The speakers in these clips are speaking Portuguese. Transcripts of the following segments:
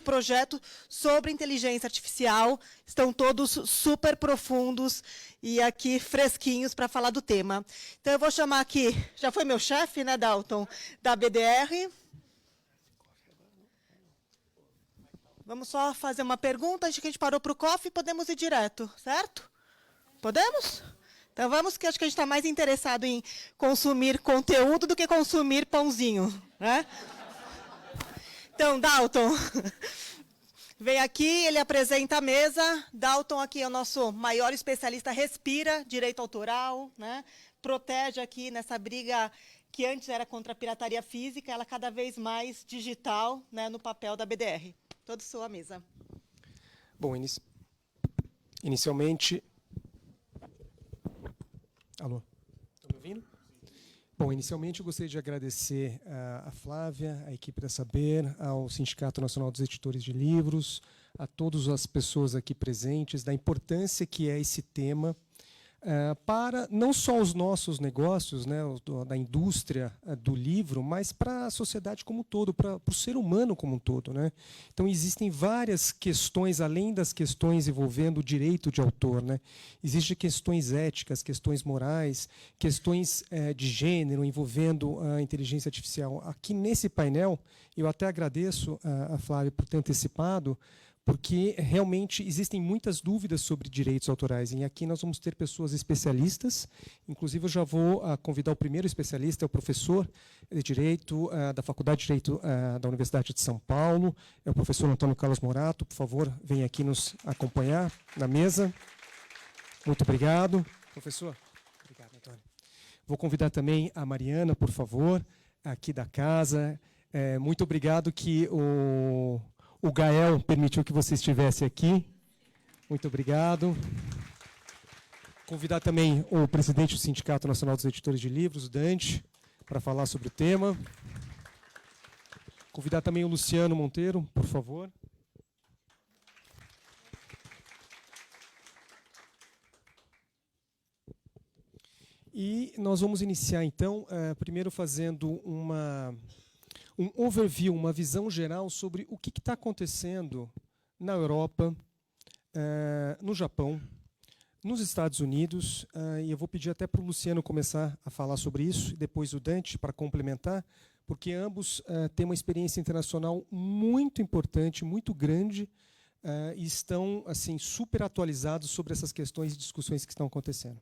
projeto sobre inteligência artificial. Estão todos super profundos e aqui fresquinhos para falar do tema. Então, eu vou chamar aqui, já foi meu chefe, né, Dalton, da BDR. Vamos só fazer uma pergunta, acho que a gente parou para o coffee, podemos ir direto, certo? Podemos? Então vamos, que acho que a gente está mais interessado em consumir conteúdo do que consumir pãozinho, né? Então, Dalton, vem aqui, ele apresenta a mesa. Dalton aqui é o nosso maior especialista, respira direito autoral, né? Protege aqui nessa briga que antes era contra a pirataria física, ela cada vez mais digital, né, no papel da BDR. Toda sua mesa. Bom, inicialmente... Alô? Estão me ouvindo? Bom, inicialmente eu gostaria de agradecer a Flávia, a equipe da Saber, ao Sindicato Nacional dos Editores de Livros, a todas as pessoas aqui presentes, da importância que é esse tema para não só os nossos negócios, né, da indústria do livro, mas para a sociedade como um todo, para o ser humano como um todo, né? Então, existem várias questões, além das questões envolvendo o direito de autor, né? Existem questões éticas, questões morais, questões de gênero envolvendo a inteligência artificial. Aqui nesse painel, eu até agradeço a Flávia por ter antecipado, porque realmente existem muitas dúvidas sobre direitos autorais. E aqui nós vamos ter pessoas especialistas. Inclusive, eu já vou convidar o primeiro especialista, é o professor de Direito da Faculdade de Direito da Universidade de São Paulo, é o professor Antônio Carlos Morato. Por favor, venha aqui nos acompanhar na mesa. Muito obrigado. Professor. Obrigado, Antônio. Vou convidar também a Mariana, por favor, aqui da casa. Muito obrigado que o Gael permitiu que você estivesse aqui. Muito obrigado. Convidar também o presidente do Sindicato Nacional dos Editores de Livros, o Dante, para falar sobre o tema. Convidar também o Luciano Monteiro, por favor. E nós vamos iniciar, então, primeiro fazendo um overview, uma visão geral sobre o que está acontecendo na Europa, no Japão, nos Estados Unidos, e eu vou pedir até para o Luciano começar a falar sobre isso, e depois o Dante para complementar, porque ambos têm uma experiência internacional muito importante, muito grande, e estão assim super atualizados sobre essas questões e discussões que estão acontecendo.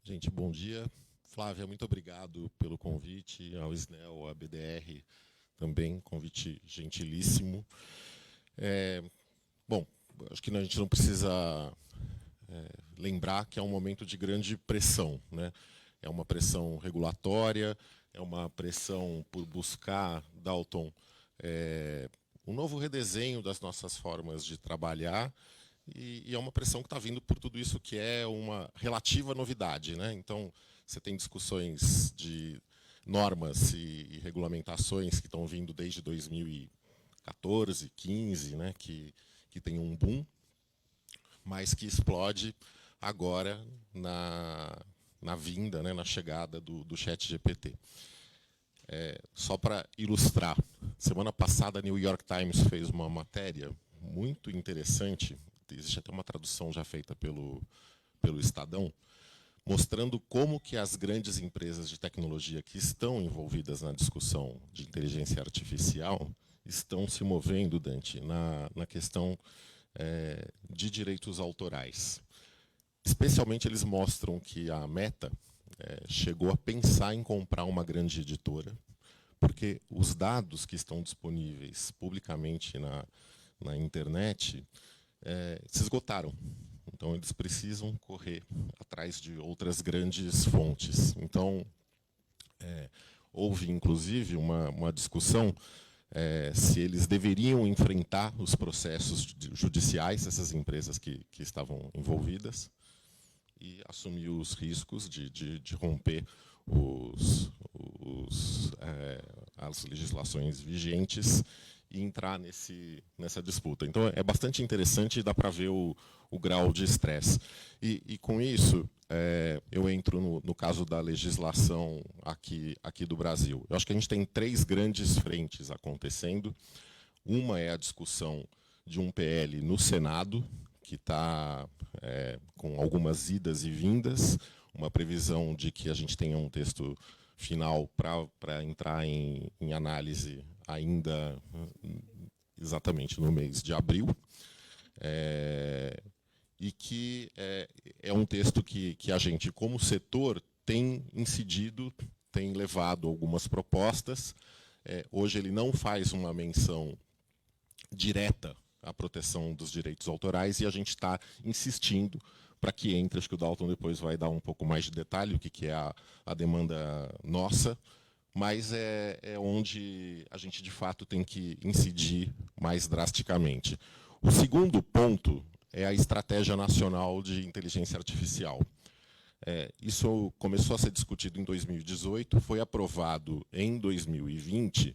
Gente, bom dia. Flávia, muito obrigado pelo convite, ao SNEL, à BDR também, convite gentilíssimo. Bom, acho que a gente não precisa lembrar que é um momento de grande pressão, né? É uma pressão regulatória, é uma pressão por buscar, Dalton, um novo redesenho das nossas formas de trabalhar, e é uma pressão que está vindo por tudo isso que é uma relativa novidade, né? Então, você tem discussões de normas e regulamentações que estão vindo desde 2014, 2015, né, que tem um boom, mas que explode agora na vinda, né, na chegada do ChatGPT. Só para ilustrar, semana passada a New York Times fez uma matéria muito interessante, existe até uma tradução já feita pelo Estadão, mostrando como que as grandes empresas de tecnologia que estão envolvidas na discussão de inteligência artificial estão se movendo, Dante, na questão de direitos autorais. Especialmente, eles mostram que a Meta chegou a pensar em comprar uma grande editora, porque os dados que estão disponíveis publicamente na internet se esgotaram. Então, eles precisam correr atrás de outras grandes fontes. Então, houve, inclusive, uma discussão se eles deveriam enfrentar os processos judiciais, essas empresas que estavam envolvidas, e assumir os riscos de romper as legislações vigentes e entrar nessa disputa. Então, é bastante interessante e dá para ver o grau de estresse. E com isso, eu entro no caso da legislação aqui do Brasil. Eu acho que a gente tem 3 grandes frentes acontecendo. Uma é a discussão de um PL no Senado, que está com algumas idas e vindas, uma previsão de que a gente tenha um texto final para entrar em análise ainda exatamente no mês de abril, e que é um texto que a gente, como setor, tem incidido, tem levado algumas propostas. Hoje ele não faz uma menção direta à proteção dos direitos autorais, e a gente está insistindo para que entre. Acho que o Dalton depois vai dar um pouco mais de detalhe, o que é a demanda nossa, mas é onde a gente, de fato, tem que incidir mais drasticamente. O segundo ponto é a Estratégia Nacional de Inteligência Artificial. Isso começou a ser discutido em 2018, foi aprovado em 2020,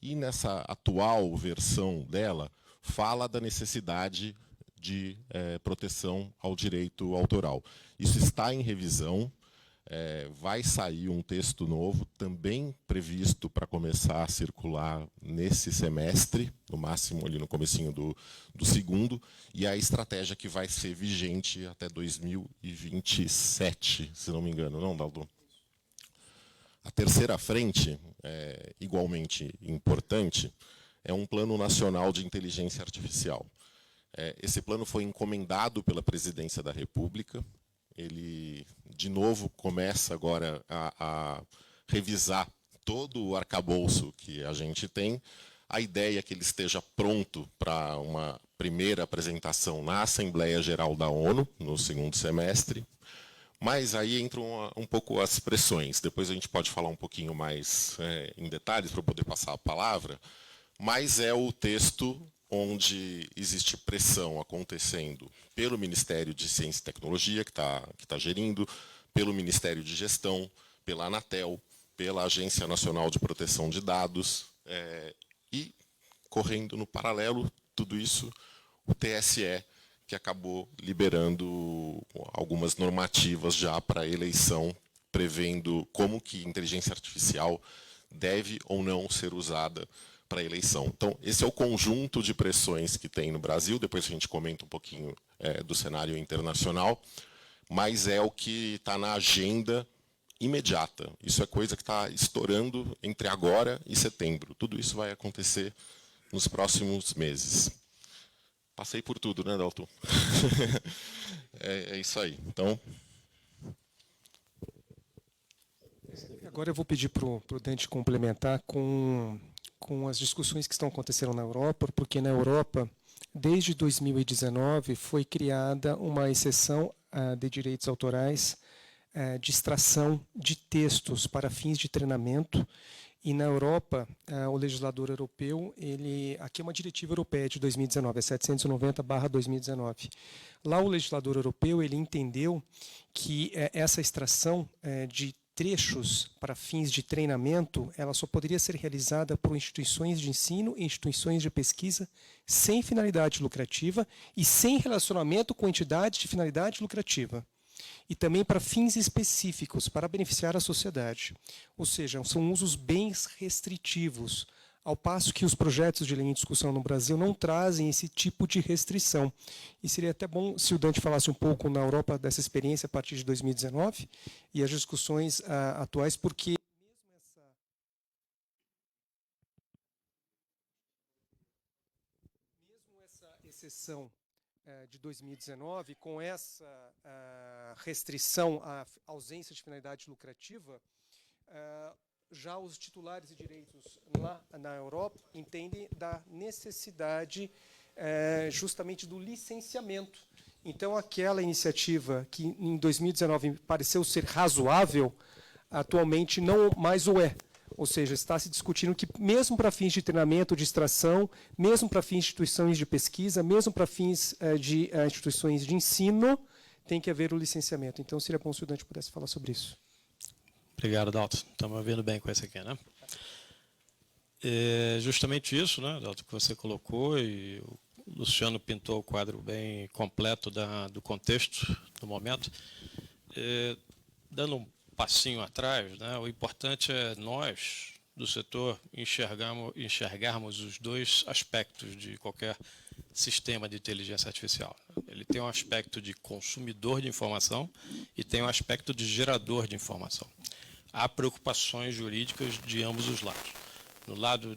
e nessa atual versão dela, fala da necessidade de proteção ao direito autoral. Isso está em revisão, vai sair um texto novo, também previsto para começar a circular nesse semestre, no máximo ali no comecinho do segundo, e a estratégia que vai ser vigente até 2027, se não me engano, não, Dalton? A terceira frente, igualmente importante, é um Plano Nacional de Inteligência Artificial. Esse plano foi encomendado pela Presidência da República. Ele, de novo, começa agora a revisar todo o arcabouço que a gente tem. A ideia é que ele esteja pronto para uma primeira apresentação na Assembleia Geral da ONU, no segundo semestre. Mas aí entram um pouco as pressões. Depois a gente pode falar um pouquinho mais em detalhes para eu poder passar a palavra. Mas é o texto onde existe pressão acontecendo pelo Ministério de Ciência e Tecnologia, que tá gerindo, pelo Ministério de Gestão, pela Anatel, pela Agência Nacional de Proteção de Dados, e, correndo no paralelo, tudo isso, o TSE, que acabou liberando algumas normativas já para a eleição, prevendo como que inteligência artificial deve ou não ser usada para a eleição. Então, esse é o conjunto de pressões que tem no Brasil. Depois a gente comenta um pouquinho do cenário internacional, mas é o que está na agenda imediata. Isso é coisa que está estourando entre agora e setembro. Tudo isso vai acontecer nos próximos meses. Passei por tudo, né, Dalton? É isso aí. Então, agora eu vou pedir para o Dante complementar com as discussões que estão acontecendo na Europa, porque na Europa, desde 2019, foi criada uma exceção de direitos autorais de extração de textos para fins de treinamento. E na Europa, o legislador europeu, aqui é uma diretiva europeia de 2019, é 790/2019. Lá o legislador europeu ele entendeu que essa extração de trechos para fins de treinamento, ela só poderia ser realizada por instituições de ensino e instituições de pesquisa sem finalidade lucrativa e sem relacionamento com entidades de finalidade lucrativa. E também para fins específicos, para beneficiar a sociedade. Ou seja, são usos bem restritivos, ao passo que os projetos de lei em discussão no Brasil não trazem esse tipo de restrição. E seria até bom se o Dante falasse um pouco na Europa dessa experiência a partir de 2019 e as discussões atuais, porque mesmo essa exceção de 2019, com essa restrição à ausência de finalidade lucrativa, já os titulares de direitos lá na Europa entendem da necessidade justamente do licenciamento. Então, aquela iniciativa que em 2019 pareceu ser razoável, atualmente não mais o é. Ou seja, está se discutindo que, mesmo para fins de treinamento, de extração, mesmo para fins de instituições de pesquisa, mesmo para fins de instituições de ensino, tem que haver o licenciamento. Então, seria bom se o Dante pudesse falar sobre isso. Obrigado, Dalton. Estamos ouvindo bem com esse aqui, né? É justamente isso, né, Dalton, que você colocou, e o Luciano pintou o quadro bem completo do contexto do momento. Dando um passinho atrás, né, o importante é nós, do setor enxergarmos os dois aspectos de qualquer sistema de inteligência artificial. Ele tem um aspecto de consumidor de informação e tem um aspecto de gerador de informação. Há preocupações jurídicas de ambos os lados. No lado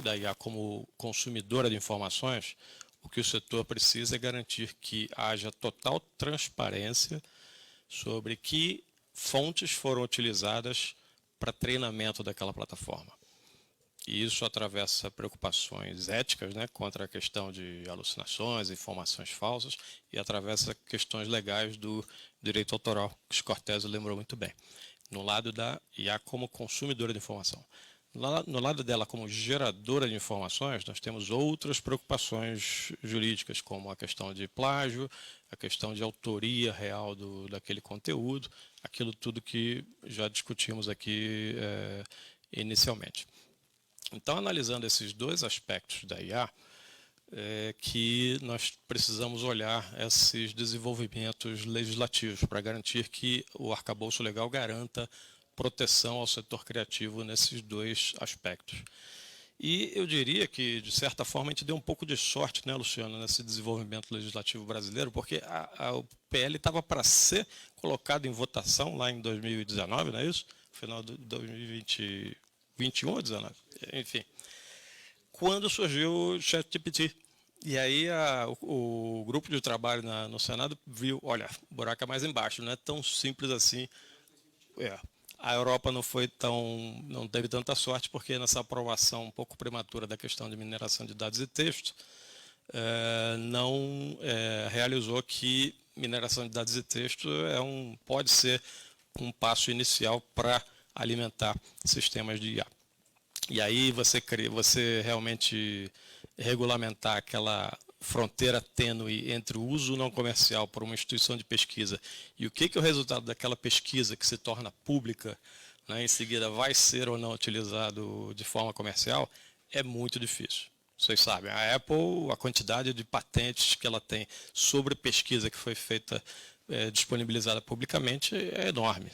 da IA como consumidora de informações, o que o setor precisa é garantir que haja total transparência sobre que fontes foram utilizadas para treinamento daquela plataforma. E isso atravessa preocupações éticas, né, contra a questão de alucinações, informações falsas, e atravessa questões legais do direito autoral, que Scortese lembrou muito bem. No lado da IA como consumidora de informação. No lado dela como geradora de informações, nós temos outras preocupações jurídicas, como a questão de plágio, a questão de autoria real daquele conteúdo, aquilo tudo que já discutimos aqui inicialmente. Então, analisando esses dois aspectos da IA, que nós precisamos olhar esses desenvolvimentos legislativos para garantir que o arcabouço legal garanta proteção ao setor criativo nesses dois aspectos. E eu diria que, de certa forma, a gente deu um pouco de sorte, né, Luciano, nesse desenvolvimento legislativo brasileiro, porque o PL estava para ser colocado em votação lá em 2019, não é isso? Final de 2021 ou 2019? Enfim. Quando surgiu o ChatGPT. E aí o grupo de trabalho no Senado viu, olha, o buraco é mais embaixo, não é tão simples assim. A Europa não teve tanta sorte, porque nessa aprovação um pouco prematura da questão de mineração de dados e texto, não realizou que mineração de dados e texto pode ser um passo inicial para alimentar sistemas de IA. E aí você realmente regulamentar aquela fronteira tênue entre o uso não comercial por uma instituição de pesquisa e o que é o resultado daquela pesquisa que se torna pública, né, em seguida vai ser ou não utilizado de forma comercial, é muito difícil. Vocês sabem, a Apple, a quantidade de patentes que ela tem sobre pesquisa que foi feita, disponibilizada publicamente, é enorme.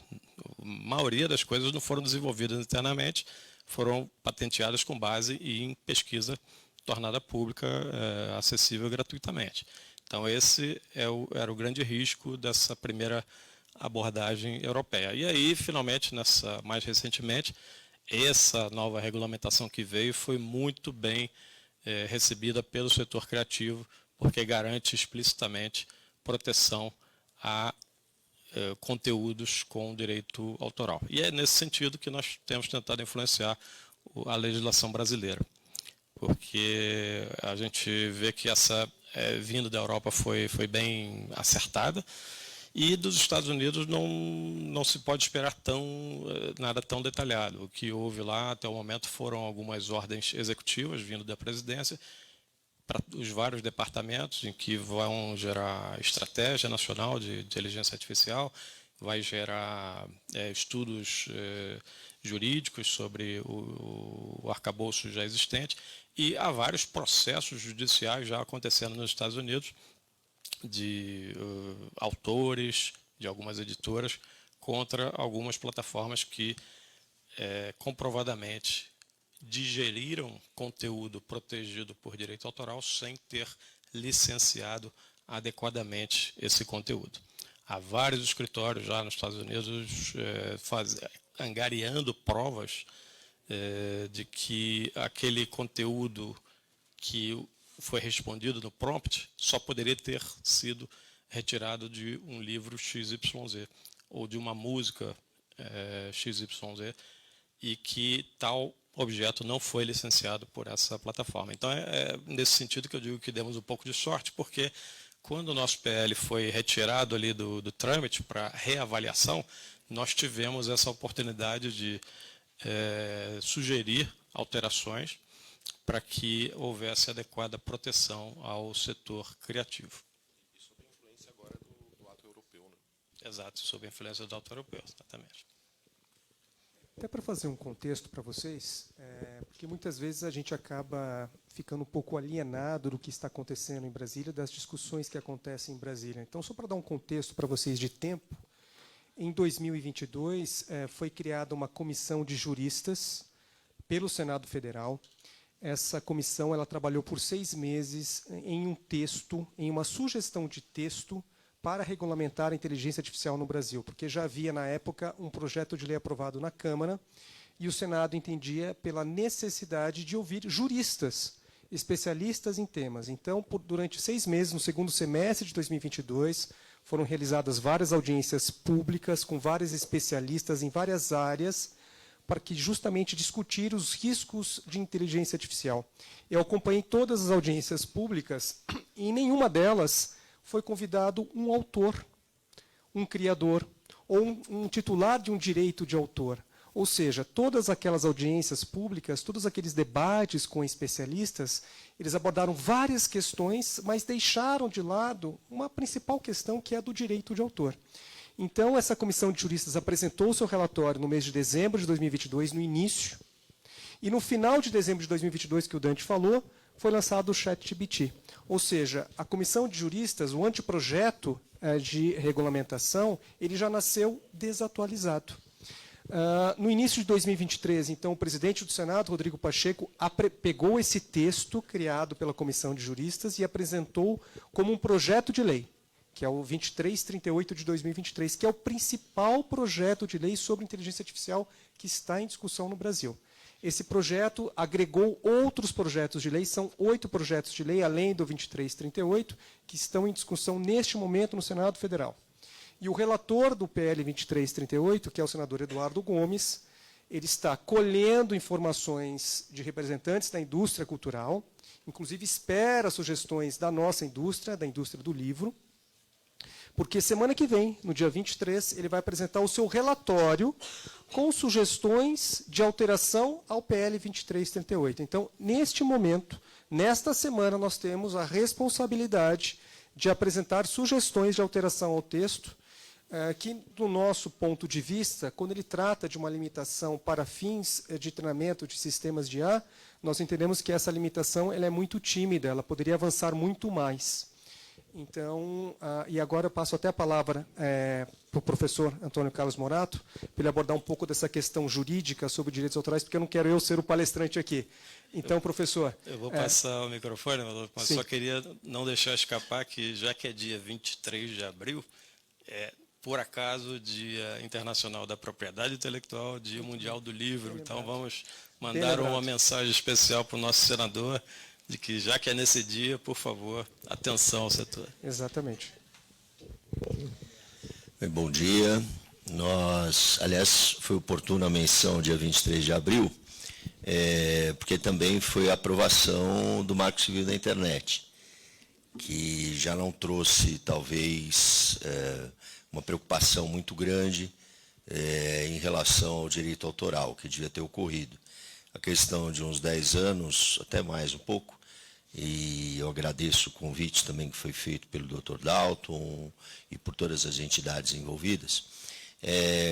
A maioria das coisas não foram desenvolvidas internamente, foram patenteadas com base em pesquisa tornada pública, acessível gratuitamente. Então, esse era o grande risco dessa primeira abordagem europeia. E aí, finalmente, mais recentemente, essa nova regulamentação que veio foi muito bem recebida pelo setor criativo, porque garante explicitamente proteção a conteúdos com direito autoral. E é nesse sentido que nós temos tentado influenciar a legislação brasileira, porque a gente vê que essa vinda da Europa foi bem acertada, e dos Estados Unidos não se pode esperar nada tão detalhado. O que houve lá até o momento foram algumas ordens executivas vindo da presidência para os vários departamentos, em que vão gerar estratégia nacional de inteligência artificial, vai gerar estudos jurídicos sobre o arcabouço já existente, e há vários processos judiciais já acontecendo nos Estados Unidos de autores, de algumas editoras, contra algumas plataformas que comprovadamente digeriram conteúdo protegido por direito autoral sem ter licenciado adequadamente esse conteúdo. Há vários escritórios já nos Estados Unidos angariando provas de que aquele conteúdo que foi respondido no prompt só poderia ter sido retirado de um livro XYZ ou de uma música XYZ, e que tal objeto não foi licenciado por essa plataforma. Então, é nesse sentido que eu digo que demos um pouco de sorte, porque quando o nosso PL foi retirado ali do trâmite para reavaliação, nós tivemos essa oportunidade de sugerir alterações para que houvesse adequada proteção ao setor criativo. E sob a influência agora do ato europeu, né? Exato, sob a influência do ato europeu, exatamente. Até para fazer um contexto para vocês, porque muitas vezes a gente acaba ficando um pouco alienado do que está acontecendo em Brasília, das discussões que acontecem em Brasília. Então, só para dar um contexto para vocês de tempo, em 2022 foi criada uma comissão de juristas pelo Senado Federal. Essa comissão ela trabalhou por 6 meses em um texto, em uma sugestão de texto para regulamentar a inteligência artificial no Brasil, porque já havia, na época, um projeto de lei aprovado na Câmara e o Senado entendia pela necessidade de ouvir juristas, especialistas em temas. Então, durante 6 meses, no segundo semestre de 2022, foram realizadas várias audiências públicas com vários especialistas em várias áreas para que justamente discutir os riscos de inteligência artificial. Eu acompanhei todas as audiências públicas e em nenhuma delas foi convidado um autor, um criador ou um titular de um direito de autor. Ou seja, todas aquelas audiências públicas, todos aqueles debates com especialistas, eles abordaram várias questões, mas deixaram de lado uma principal questão, que é a do direito de autor. Então, essa comissão de juristas apresentou o seu relatório no mês de dezembro de 2022, no início, e no final de dezembro de 2022, que o Dante falou, foi lançado o ChatGPT. Ou seja, a comissão de juristas, o anteprojeto de regulamentação, ele já nasceu desatualizado. No início de 2023, então, o presidente do Senado, Rodrigo Pacheco, pegou esse texto criado pela comissão de juristas e apresentou como um projeto de lei, que é o 2338 de 2023, que é o principal projeto de lei sobre inteligência artificial que está em discussão no Brasil. Esse projeto agregou outros projetos de lei, são 8 projetos de lei, além do 2338, que estão em discussão neste momento no Senado Federal. E o relator do PL 2338, que é o senador Eduardo Gomes, ele está colhendo informações de representantes da indústria cultural, inclusive espera sugestões da nossa indústria, da indústria do livro, porque semana que vem, no dia 23, ele vai apresentar o seu relatório com sugestões de alteração ao PL 2338. Então, neste momento, nesta semana, nós temos a responsabilidade de apresentar sugestões de alteração ao texto, que, do nosso ponto de vista, quando ele trata de uma limitação para fins de treinamento de sistemas de IA, nós entendemos que essa limitação ela é muito tímida, ela poderia avançar muito mais. Então, e agora eu passo até a palavra para o professor Antônio Carlos Morato, para ele abordar um pouco dessa questão jurídica sobre direitos autorais, porque eu não quero eu ser o palestrante aqui. Então, professor... Eu vou passar o microfone, mas sim. Só queria não deixar escapar que, já que é dia 23 de abril, por acaso, Dia Internacional da Propriedade Intelectual, Dia Mundial do Livro. Então, vamos mandar uma mensagem especial para o nosso senador, de que, já que é nesse dia, por favor, atenção ao setor. Exatamente. Bem, bom dia. Aliás, foi oportuna a menção, dia 23 de abril, porque também foi a aprovação do Marco Civil da Internet, que já não trouxe, talvez, uma preocupação muito grande em relação ao direito autoral, que devia ter ocorrido. A questão de uns 10 anos, até mais um pouco, e eu agradeço o convite também que foi feito pelo Dr. Dalton e por todas as entidades envolvidas.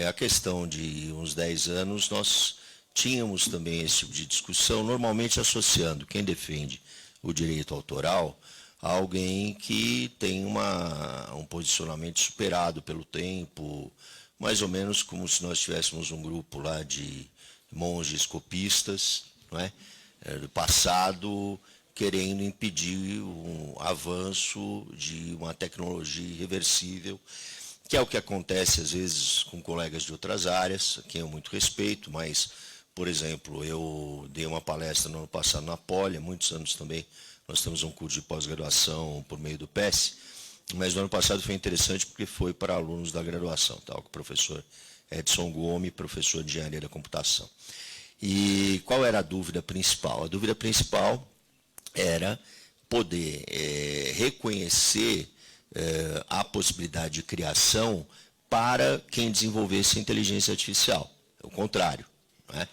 A questão de uns 10 anos, nós tínhamos também esse tipo de discussão, normalmente associando quem defende o direito autoral a alguém que tem um posicionamento superado pelo tempo, mais ou menos como se nós tivéssemos um grupo lá de monges copistas, não é? Do passado, querendo impedir um avanço de uma tecnologia irreversível, que é o que acontece às vezes com colegas de outras áreas, a quem eu muito respeito, mas, por exemplo, eu dei uma palestra no ano passado na Poli, há muitos anos também, nós temos um curso de pós-graduação por meio do PES, mas no ano passado foi interessante porque foi para alunos da graduação, com o professor Edson Gomes, professor de Engenharia da Computação. E qual era a dúvida principal? A dúvida principal era poder reconhecer a possibilidade de criação para quem desenvolvesse a inteligência artificial, o contrário, né?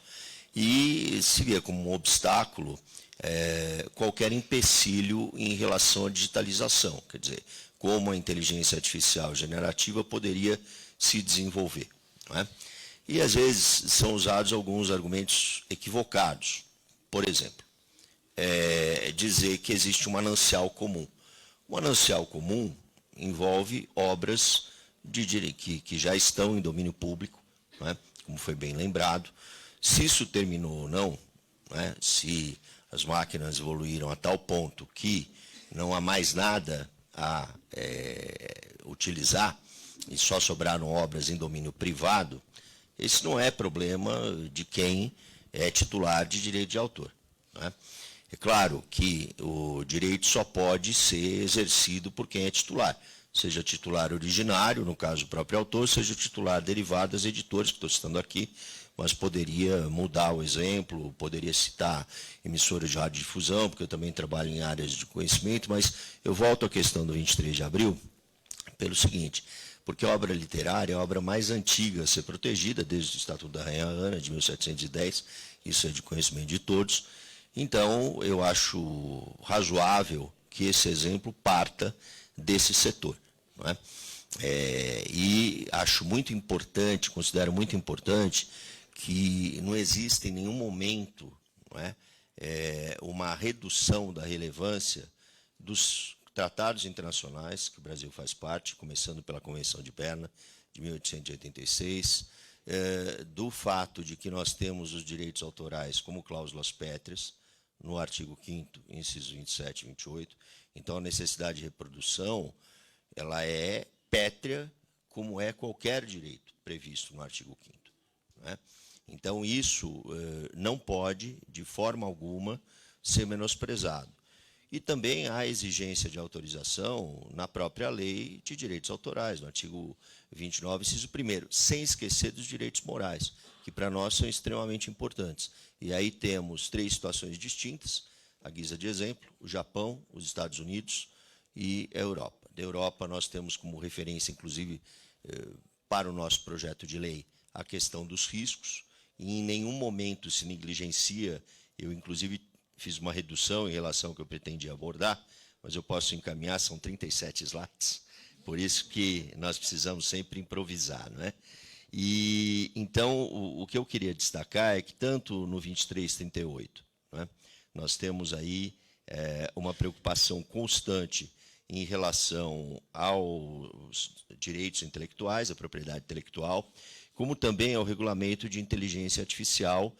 E se via como um obstáculo qualquer empecilho em relação à digitalização, quer dizer, como a inteligência artificial generativa poderia se desenvolver, não é? E, às vezes, são usados alguns argumentos equivocados. Por exemplo, dizer que existe um manancial comum. O manancial comum envolve obras que já estão em domínio público, não é? Como foi bem lembrado. Se isso terminou ou não, né? Se as máquinas evoluíram a tal ponto que não há mais nada a utilizar e só sobraram obras em domínio privado, esse não é problema de quem é titular de direito de autor, né? É claro que o direito só pode ser exercido por quem é titular, seja titular originário, no caso o próprio autor, seja titular derivado das editoras, que estou citando aqui, mas poderia mudar o exemplo, poderia citar emissoras de radiodifusão, porque eu também trabalho em áreas de conhecimento, mas eu volto à questão do 23 de abril pelo seguinte, porque a obra literária é a obra mais antiga a ser protegida, desde o Estatuto da Rainha Ana, de 1710, isso é de conhecimento de todos. Então, eu acho razoável que esse exemplo parta desse setor, não é? E acho muito importante, considero muito importante, que não existe em nenhum momento, não é, uma redução da relevância dos tratados internacionais que o Brasil faz parte, começando pela Convenção de Berna, de 1886, do fato de que nós temos os direitos autorais como cláusulas pétreas, no artigo 5º, incisos 27 e 28. Então, a necessidade de reprodução ela é pétrea, como é qualquer direito previsto no artigo 5º, né? Então, isso não pode, de forma alguma, ser menosprezado. E também há exigência de autorização na própria lei de direitos autorais, no artigo 29, inciso 1º, sem esquecer dos direitos morais, que para nós são extremamente importantes. E aí temos 3 situações distintas, à guisa de exemplo, o Japão, os Estados Unidos e a Europa. Da Europa nós temos como referência, inclusive, para o nosso projeto de lei, a questão dos riscos, e em nenhum momento se negligencia, eu inclusive fiz uma redução em relação ao que eu pretendia abordar, mas eu posso encaminhar, são 37 slides, por isso que nós precisamos sempre improvisar, não é? E, então, o que eu queria destacar é que tanto no 2338, não é, nós temos aí uma preocupação constante em relação aos direitos intelectuais, à propriedade intelectual, como também ao regulamento de inteligência artificial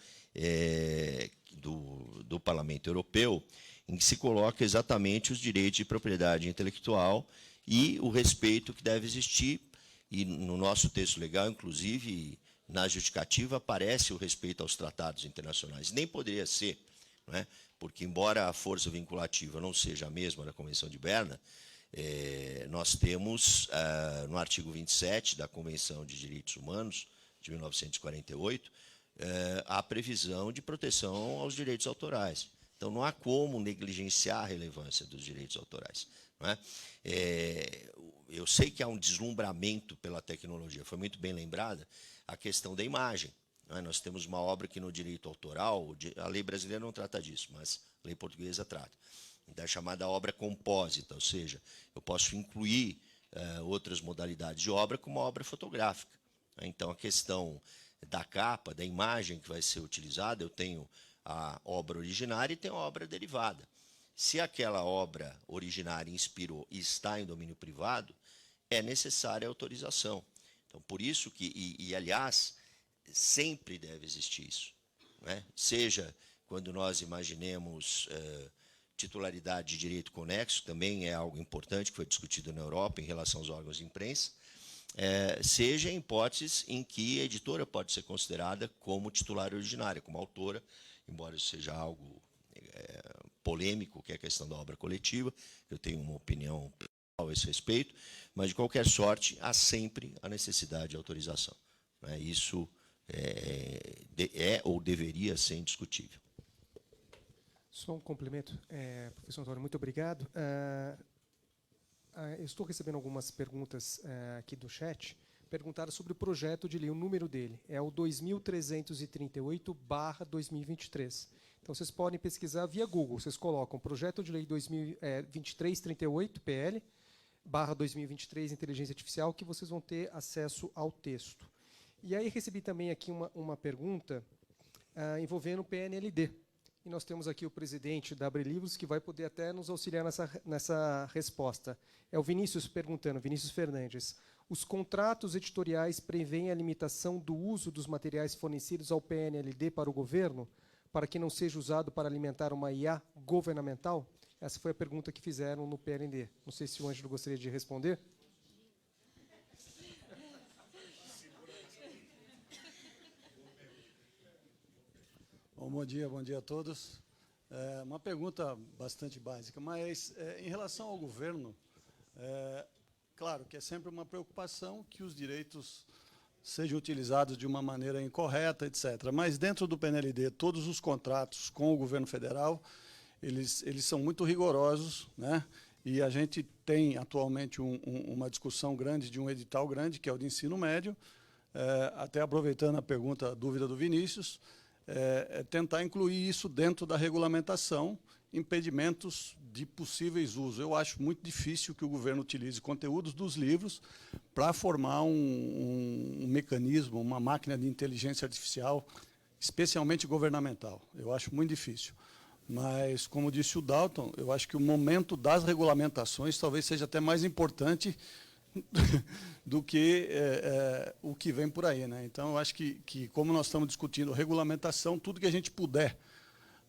do Parlamento Europeu, em que se coloca exatamente os direitos de propriedade intelectual e o respeito que deve existir. E no nosso texto legal, inclusive, na justificativa, aparece o respeito aos tratados internacionais. Nem poderia ser, não é? Porque, embora a força vinculativa não seja a mesma da Convenção de Berna, nós temos, no artigo 27 da Convenção de Direitos Humanos, de 1948, a previsão de proteção aos direitos autorais. Então, não há como negligenciar a relevância dos direitos autorais, não é? Eu sei que há um deslumbramento pela tecnologia, foi muito bem lembrada a questão da imagem, não é? Nós temos uma obra que no direito autoral, a lei brasileira não trata disso, mas a lei portuguesa trata, da chamada obra compósita, ou seja, eu posso incluir outras modalidades de obra como a obra fotográfica. Então, a questão da capa, da imagem que vai ser utilizada, eu tenho a obra originária e tenho a obra derivada. Se aquela obra originária inspirou e está em domínio privado, é necessária a autorização. Então, por isso que, aliás, sempre deve existir isso, não é? Seja quando nós imaginemos titularidade de direito conexo, também é algo importante que foi discutido na Europa em relação aos órgãos de imprensa, seja em hipóteses em que a editora pode ser considerada como titular originária, como autora, embora isso seja algo polêmico, que é a questão da obra coletiva, eu tenho uma opinião a esse respeito, mas, de qualquer sorte, há sempre a necessidade de autorização, né? Isso ou deveria ser indiscutível. Só um complemento, professor Antônio, muito obrigado. Eu estou recebendo algumas perguntas aqui do chat. Perguntaram sobre o projeto de lei, o número dele. É o 2338/2023. Então, vocês podem pesquisar via Google. Vocês colocam projeto de lei 2338, PL, /2023, inteligência artificial, que vocês vão ter acesso ao texto. E aí recebi também aqui uma pergunta envolvendo o PNLD. E nós temos aqui o presidente da Abre Livros, que vai poder até nos auxiliar nessa resposta. É o Vinícius perguntando, Vinícius Fernandes. Os contratos editoriais prevêem a limitação do uso dos materiais fornecidos ao PNLD para o governo? para que não seja usado para alimentar uma IA governamental? Essa foi a pergunta que fizeram no PND. Não sei se o Ângelo gostaria de responder. Bom dia a todos. Uma pergunta bastante básica, mas em relação ao governo, claro que é sempre uma preocupação que os direitos sejam utilizados de uma maneira incorreta, etc. Mas dentro do PNLD, todos os contratos com o governo federal, eles são muito rigorosos, né? E a gente tem atualmente uma discussão grande de um edital grande, que é o de ensino médio, até aproveitando a dúvida do Vinícius, tentar incluir isso dentro da regulamentação, impedimentos de possíveis usos. Eu acho muito difícil que o governo utilize conteúdos dos livros para formar um mecanismo, uma máquina de inteligência artificial, especialmente governamental. Eu acho muito difícil. Mas, como disse o Dalton, eu acho que o momento das regulamentações talvez seja até mais importante do que o que vem por aí, né? Então, eu acho que como nós estamos discutindo regulamentação, tudo que a gente puder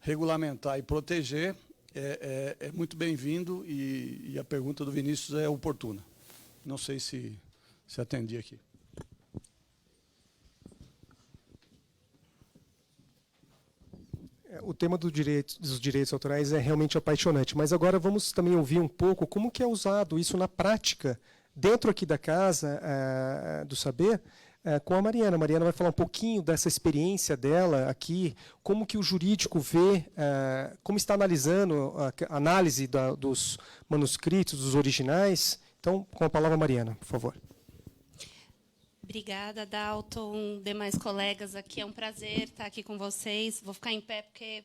regulamentar e proteger é muito bem-vindo, e a pergunta do Vinícius é oportuna. Não sei se atendi aqui. O tema dos direitos autorais é realmente apaixonante, mas agora vamos também ouvir um pouco como que é usado isso na prática, dentro aqui da Casa do Saber, com a Mariana. A Mariana vai falar um pouquinho dessa experiência dela aqui, como que o jurídico vê, como está analisando a análise dos manuscritos, dos originais. Então, com a palavra, Mariana, por favor. Obrigada, Dalton, demais colegas aqui. É um prazer estar aqui com vocês. Vou ficar em pé, porque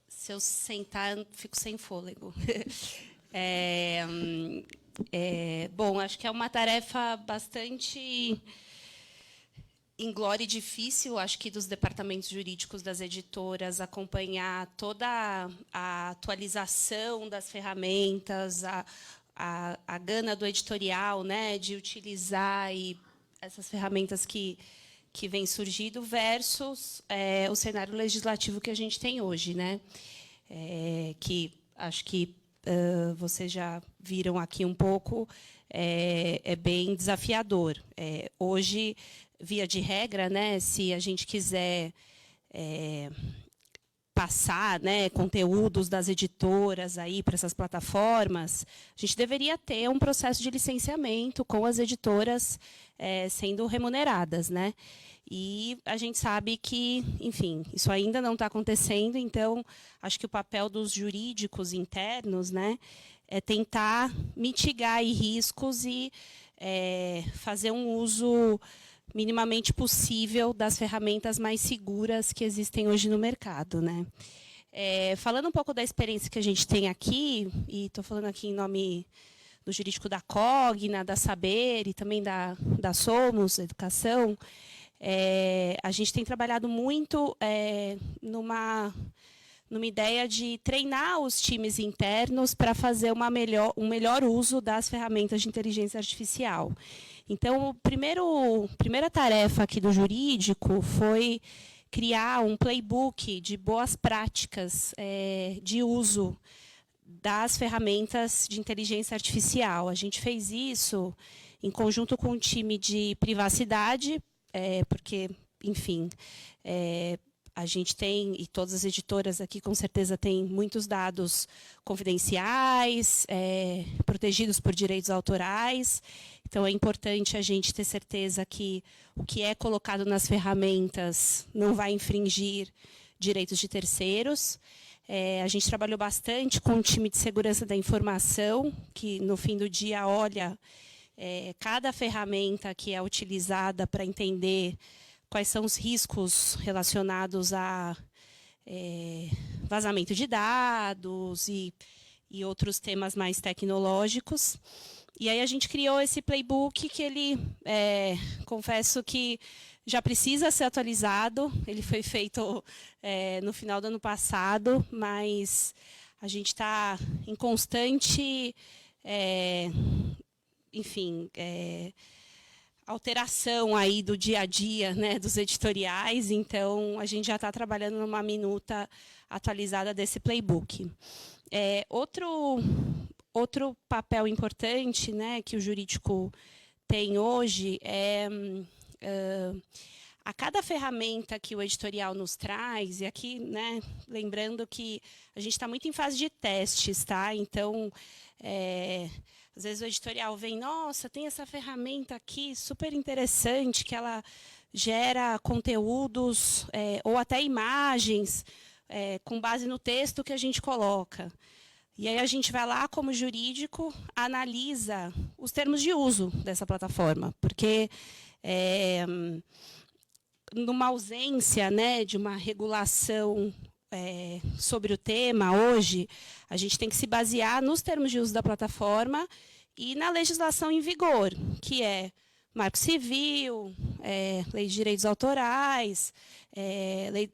se eu sentar, eu fico sem fôlego. Bom, acho que é uma tarefa bastante inglória e difícil, acho que dos departamentos jurídicos das editoras, acompanhar toda a atualização das ferramentas, a gana do editorial, né, de utilizar essas ferramentas que vêm surgindo versus o cenário legislativo que a gente tem hoje, né? Que acho que vocês já viram aqui um pouco, é bem desafiador. Hoje, via de regra, né, se a gente quiser passar, né, conteúdos das editoras aí para essas plataformas, a gente deveria ter um processo de licenciamento com as editoras sendo remuneradas, né? E a gente sabe que, enfim, isso ainda não está acontecendo. Então, acho que o papel dos jurídicos internos, né, é tentar mitigar aí riscos e fazer um uso minimamente possível das ferramentas mais seguras que existem hoje no mercado, né? Falando um pouco da experiência que a gente tem aqui, e estou falando aqui em nome do jurídico da Cogna, da Saber e também da Somos Educação, a gente tem trabalhado muito numa ideia de treinar os times internos para fazer um melhor uso das ferramentas de inteligência artificial. Então, a primeira tarefa aqui do jurídico foi criar um playbook de boas práticas de uso das ferramentas de inteligência artificial. A gente fez isso em conjunto com um time de privacidade, porque, enfim, a gente tem, e todas as editoras aqui com certeza têm muitos dados confidenciais, protegidos por direitos autorais. Então, é importante a gente ter certeza que o que é colocado nas ferramentas não vai infringir direitos de terceiros. A gente trabalhou bastante com o time de segurança da informação, que, no fim do dia, olha cada ferramenta que é utilizada para entender quais são os riscos relacionados a vazamento de dados e outros temas mais tecnológicos. E aí a gente criou esse playbook que ele, confesso que já precisa ser atualizado. Ele foi feito no final do ano passado, mas a gente está em constante, enfim, alteração aí do dia a dia, né, dos editoriais, então a gente já está trabalhando numa minuta atualizada desse playbook. Outro papel importante, né, que o jurídico tem hoje é a cada ferramenta que o editorial nos traz, e aqui, né, lembrando que a gente está muito em fase de testes, tá? Então, às vezes o editorial vem, nossa, tem essa ferramenta aqui super interessante, que ela gera conteúdos ou até imagens com base no texto que a gente coloca. E aí a gente vai lá, como jurídico, analisa os termos de uso dessa plataforma, porque numa ausência, né, de uma regulação sobre o tema hoje, a gente tem que se basear nos termos de uso da plataforma e na legislação em vigor, que é Marco Civil, Lei de Direitos Autorais,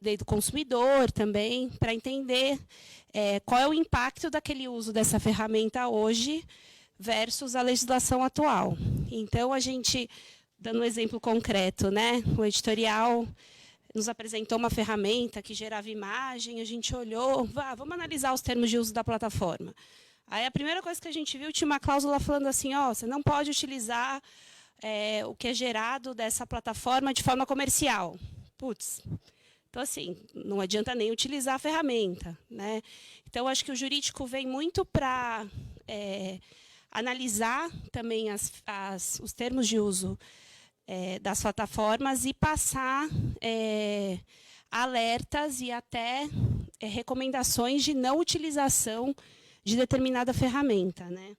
lei do Consumidor também, para entender qual é o impacto daquele uso dessa ferramenta hoje versus a legislação atual. Então, a gente, dando um exemplo concreto, né, o editorial nos apresentou uma ferramenta que gerava imagem, a gente olhou, vamos analisar os termos de uso da plataforma. Aí a primeira coisa que a gente viu, tinha uma cláusula falando assim, você não pode utilizar o que é gerado dessa plataforma de forma comercial. Putz, então assim, não adianta nem utilizar a ferramenta, né? Então, acho que o jurídico vem muito para analisar também os termos de uso das plataformas e passar alertas e até recomendações de não utilização de determinada ferramenta, né?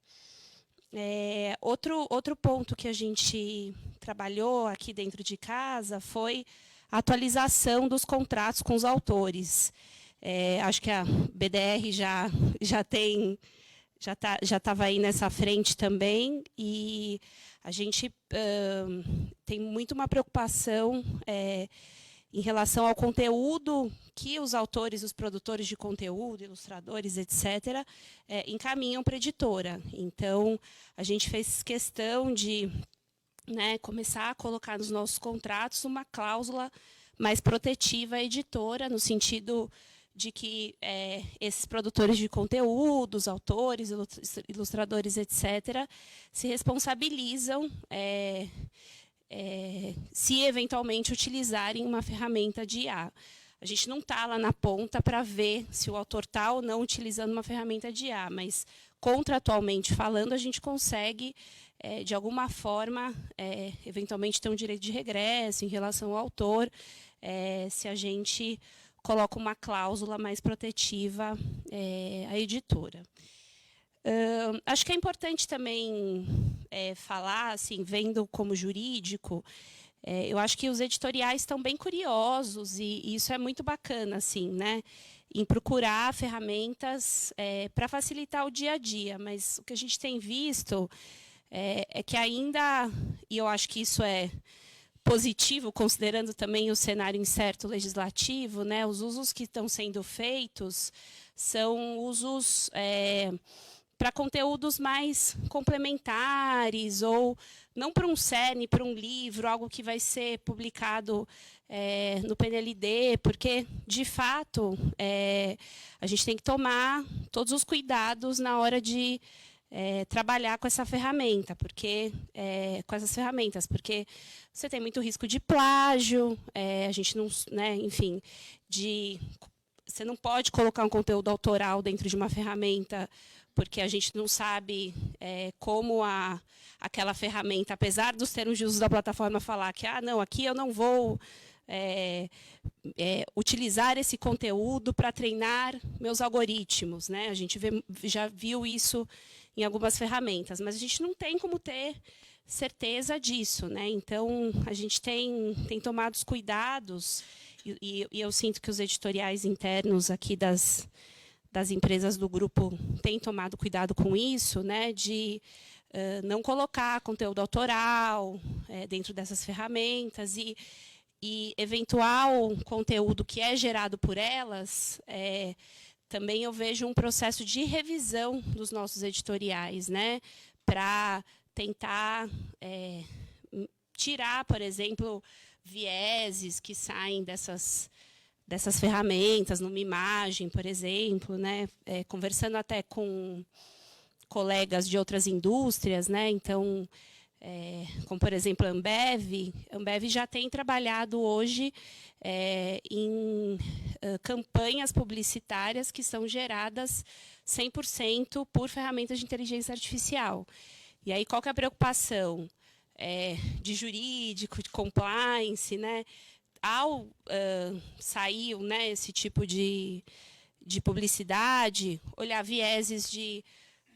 Outro ponto que a gente trabalhou aqui dentro de casa foi a atualização dos contratos com os autores. Acho que a BDR já estava aí nessa frente também, e a gente tem muito uma preocupação em relação ao conteúdo que os autores, os produtores de conteúdo, ilustradores, etc., encaminham para a editora. Então, a gente fez questão de começar a colocar nos nossos contratos uma cláusula mais protetiva à editora, no sentido de que esses produtores de conteúdos, autores, ilustradores, etc., se responsabilizam se eventualmente utilizarem uma ferramenta de IA. A gente não está lá na ponta para ver se o autor está ou não utilizando uma ferramenta de IA, mas, contratualmente falando, a gente consegue, de alguma forma, eventualmente ter um direito de regresso em relação ao autor, se a gente coloca uma cláusula mais protetiva à editora. Acho que é importante também falar, assim, vendo como jurídico, eu acho que os editoriais estão bem curiosos, e isso é muito bacana, assim, né, em procurar ferramentas para facilitar o dia a dia. Mas o que a gente tem visto é que ainda, e eu acho que isso é positivo, considerando também o cenário incerto legislativo, né, os usos que estão sendo feitos são usos para conteúdos mais complementares, ou não para um cerne, para um livro, algo que vai ser publicado no PNLD, porque, de fato, a gente tem que tomar todos os cuidados na hora de trabalhar com essa ferramenta, com essas ferramentas, porque você tem muito risco de plágio, a gente não, né, enfim, você não pode colocar um conteúdo autoral dentro de uma ferramenta, porque a gente não sabe como aquela ferramenta, apesar dos termos de uso da plataforma falar que, não, aqui eu não vou utilizar esse conteúdo para treinar meus algoritmos, né? A gente já viu isso em algumas ferramentas, mas a gente não tem como ter certeza disso, né? Então, a gente tem tomado os cuidados, e eu sinto que os editoriais internos aqui das empresas do grupo têm tomado cuidado com isso, né, de não colocar conteúdo autoral dentro dessas ferramentas, e eventual conteúdo que é gerado por elas, também eu vejo um processo de revisão dos nossos editoriais, né, para tentar tirar, por exemplo, vieses que saem dessas ferramentas, numa imagem, por exemplo, né? Conversando até com colegas de outras indústrias, né? Então, como por exemplo a Ambev já tem trabalhado hoje em campanhas publicitárias que são geradas 100% por ferramentas de inteligência artificial. E aí qual que é a preocupação de jurídico, de compliance, né? Ao sair, né, esse tipo de publicidade, olhar vieses de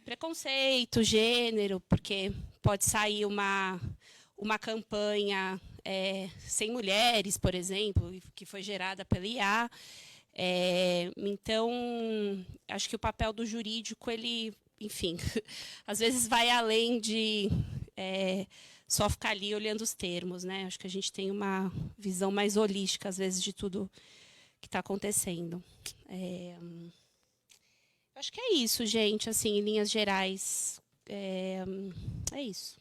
preconceito, gênero, porque pode sair uma campanha sem mulheres, por exemplo, que foi gerada pela IA. Então, acho que o papel do jurídico, ele, enfim, às vezes vai além de só ficar ali olhando os termos, né? Acho que a gente tem uma visão mais holística, às vezes, de tudo que está acontecendo. Acho que é isso, gente, assim, em linhas gerais. É isso.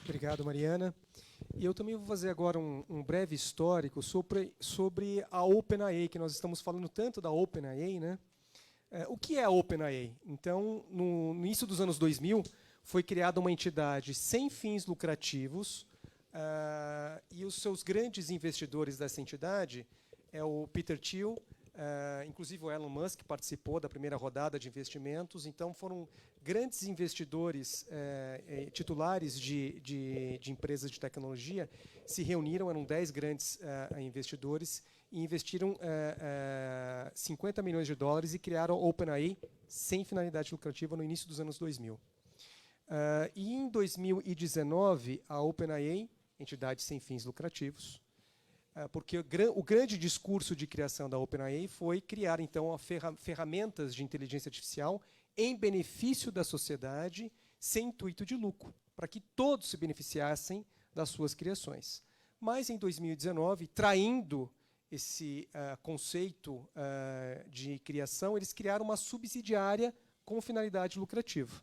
Obrigado, Mariana. E eu também vou fazer agora um breve histórico sobre a OpenAI, que nós estamos falando tanto da OpenAI, né? O que é a OpenAI? Então, no início dos anos 2000, foi criada uma entidade sem fins lucrativos, e os seus grandes investidores dessa entidade é o Peter Thiel, inclusive o Elon Musk participou da primeira rodada de investimentos. Então, foram grandes investidores titulares de empresas de tecnologia, se reuniram, eram 10 grandes investidores, e investiram $50 milhões e criaram a OpenAI sem finalidade lucrativa no início dos anos 2000. E em 2019, a OpenAI, entidade sem fins lucrativos, porque o grande discurso de criação da OpenAI foi criar, então, ferramentas de inteligência artificial em benefício da sociedade, sem intuito de lucro, para que todos se beneficiassem das suas criações. Mas, em 2019, traindo esse conceito de criação, eles criaram uma subsidiária com finalidade lucrativa.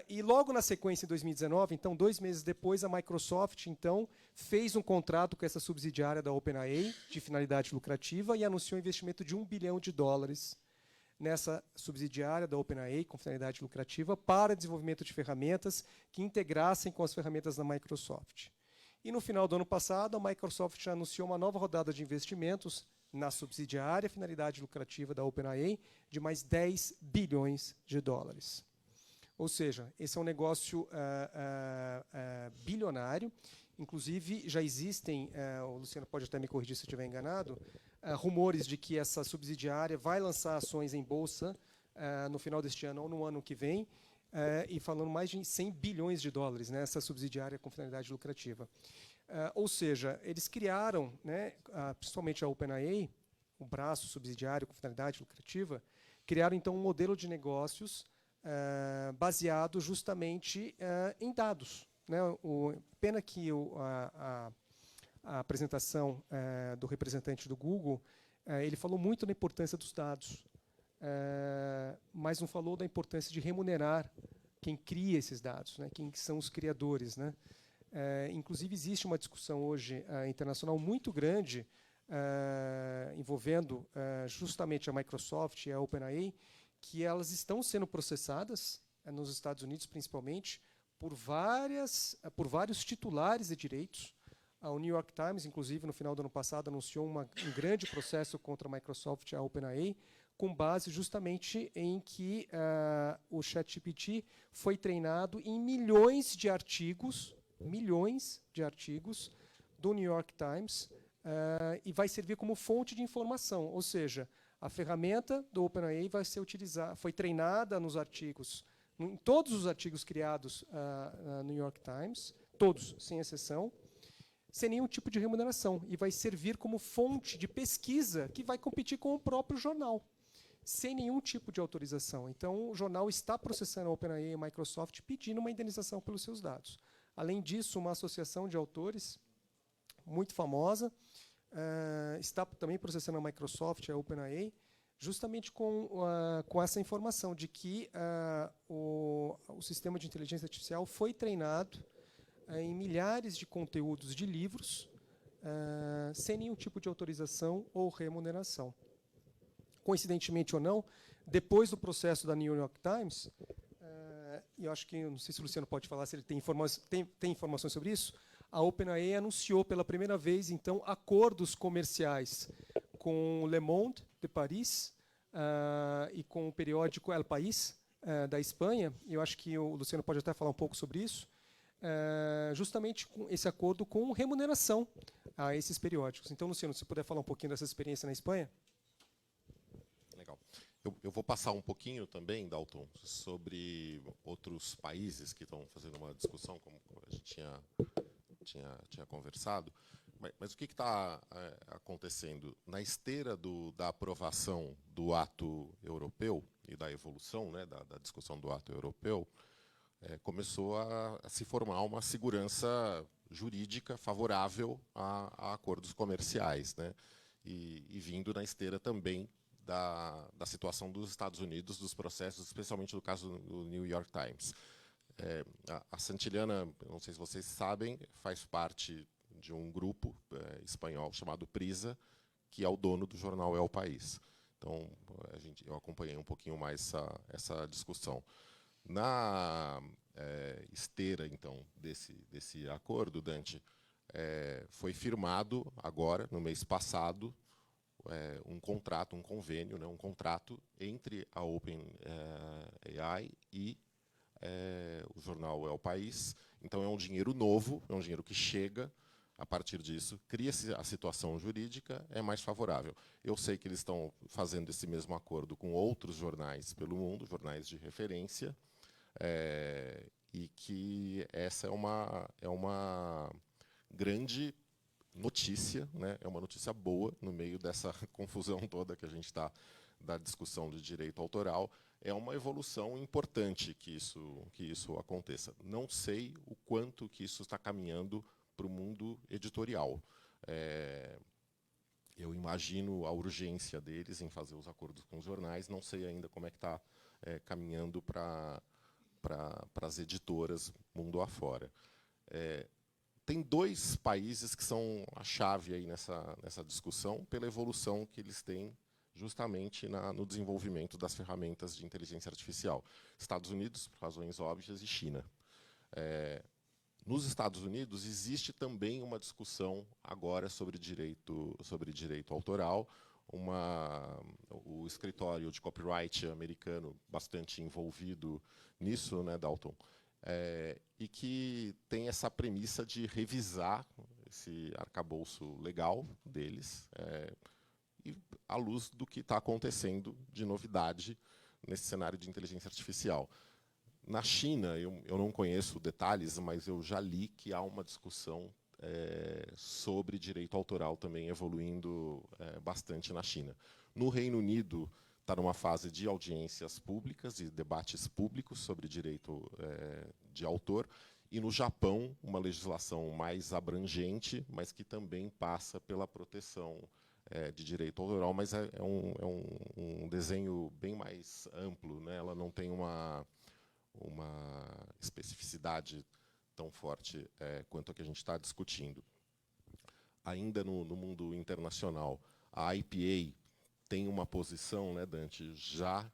E logo na sequência, em 2019, então 2 meses depois, a Microsoft então fez um contrato com essa subsidiária da OpenAI de finalidade lucrativa e anunciou um investimento de $1 bilhão nessa subsidiária da OpenAI com finalidade lucrativa para desenvolvimento de ferramentas que integrassem com as ferramentas da Microsoft. E no final do ano passado, a Microsoft já anunciou uma nova rodada de investimentos na subsidiária finalidade lucrativa da OpenAI de mais $10 bilhões. Ou seja, esse é um negócio bilionário. Inclusive, já existem, o Luciano pode até me corrigir se eu estiver enganado, rumores de que essa subsidiária vai lançar ações em bolsa no final deste ano ou no ano que vem, e falando mais de $100 bilhões, né, essa subsidiária com finalidade lucrativa. Ou seja, eles criaram, né, principalmente a OpenAI, o braço subsidiário com finalidade lucrativa, criaram então um modelo de negócios baseado justamente em dados, né? Pena que a apresentação do representante do Google, ele falou muito da importância dos dados, mas não falou da importância de remunerar quem cria esses dados, né? Quem são os criadores, né? Inclusive, existe uma discussão hoje internacional muito grande envolvendo justamente a Microsoft e a OpenAI, que elas estão sendo processadas, nos Estados Unidos principalmente, por vários titulares de direitos. O New York Times, inclusive, no final do ano passado, anunciou um grande processo contra a Microsoft e a OpenAI, com base justamente em que o ChatGPT foi treinado em milhões de artigos do New York Times, e vai servir como fonte de informação, ou seja, a ferramenta do OpenAI vai ser utilizada, foi treinada nos artigos, em todos os artigos criados no New York Times, todos, sem exceção, sem nenhum tipo de remuneração, e vai servir como fonte de pesquisa que vai competir com o próprio jornal, sem nenhum tipo de autorização. Então, o jornal está processando a OpenAI e a Microsoft pedindo uma indenização pelos seus dados. Além disso, uma associação de autores muito famosa está também processando a Microsoft e a OpenAI justamente com essa informação de que o sistema de inteligência artificial foi treinado em milhares de conteúdos de livros, sem nenhum tipo de autorização ou remuneração. Coincidentemente ou não, depois do processo da New York Times, e eu acho que, não sei se o Luciano pode falar, se ele tem informações sobre isso, a OpenAI anunciou pela primeira vez, então, acordos comerciais com o Le Monde, de Paris, e com o periódico El País, da Espanha. Eu acho que o Luciano pode até falar um pouco sobre isso, justamente com esse acordo com remuneração a esses periódicos. Então, Luciano, se puder falar um pouquinho dessa experiência na Espanha. Legal. Eu vou passar um pouquinho também, Dalton, sobre outros países que estão fazendo uma discussão, como a gente tinha conversado. Mas o que está acontecendo? Na esteira da aprovação do ato europeu e da evolução, né, da discussão do ato europeu, começou a se formar uma segurança jurídica favorável a acordos comerciais, né? E vindo na esteira também da situação dos Estados Unidos, dos processos, especialmente no caso do New York Times. A Santillana, não sei se vocês sabem, faz parte de um grupo espanhol chamado Prisa, que é o dono do jornal El País. Então, eu acompanhei um pouquinho mais essa discussão. Na esteira, então, desse acordo, Dante, foi firmado agora, no mês passado, um contrato, um convênio, né, um contrato entre a OpenAI e o jornal El País. Então, é um dinheiro novo, é um dinheiro que chega. A partir disso, cria-se a situação jurídica, é mais favorável. Eu sei que eles estão fazendo esse mesmo acordo com outros jornais pelo mundo, jornais de referência, e que essa é uma grande notícia, né? É uma notícia boa no meio dessa confusão toda que a gente está da discussão de direito autoral. É uma evolução importante que isso aconteça. Não sei o quanto que isso está caminhando para o mundo editorial. Eu imagino a urgência deles em fazer os acordos com os jornais. Não sei ainda como é que está caminhando para as editoras mundo afora. Tem dois países que são a chave aí nessa discussão pela evolução que eles têm justamente no desenvolvimento das ferramentas de inteligência artificial. Estados Unidos, por razões óbvias, e China. Nos Estados Unidos existe também uma discussão agora sobre direito autoral. O escritório de copyright americano bastante envolvido nisso, né, Dalton? E que tem essa premissa de revisar esse arcabouço legal deles, e à luz do que está acontecendo de novidade nesse cenário de inteligência artificial. Na China, eu não conheço detalhes, mas eu já li que há uma discussão sobre direito autoral também evoluindo bastante na China. No Reino Unido, está numa fase de audiências públicas e debates públicos sobre direito de autor. E no Japão, uma legislação mais abrangente, mas que também passa pela proteção de direito autoral, mas é um desenho bem mais amplo, né? Ela não tem uma especificidade tão forte quanto a que a gente está discutindo. Ainda no mundo internacional, a IPA tem uma posição, né, Dante, já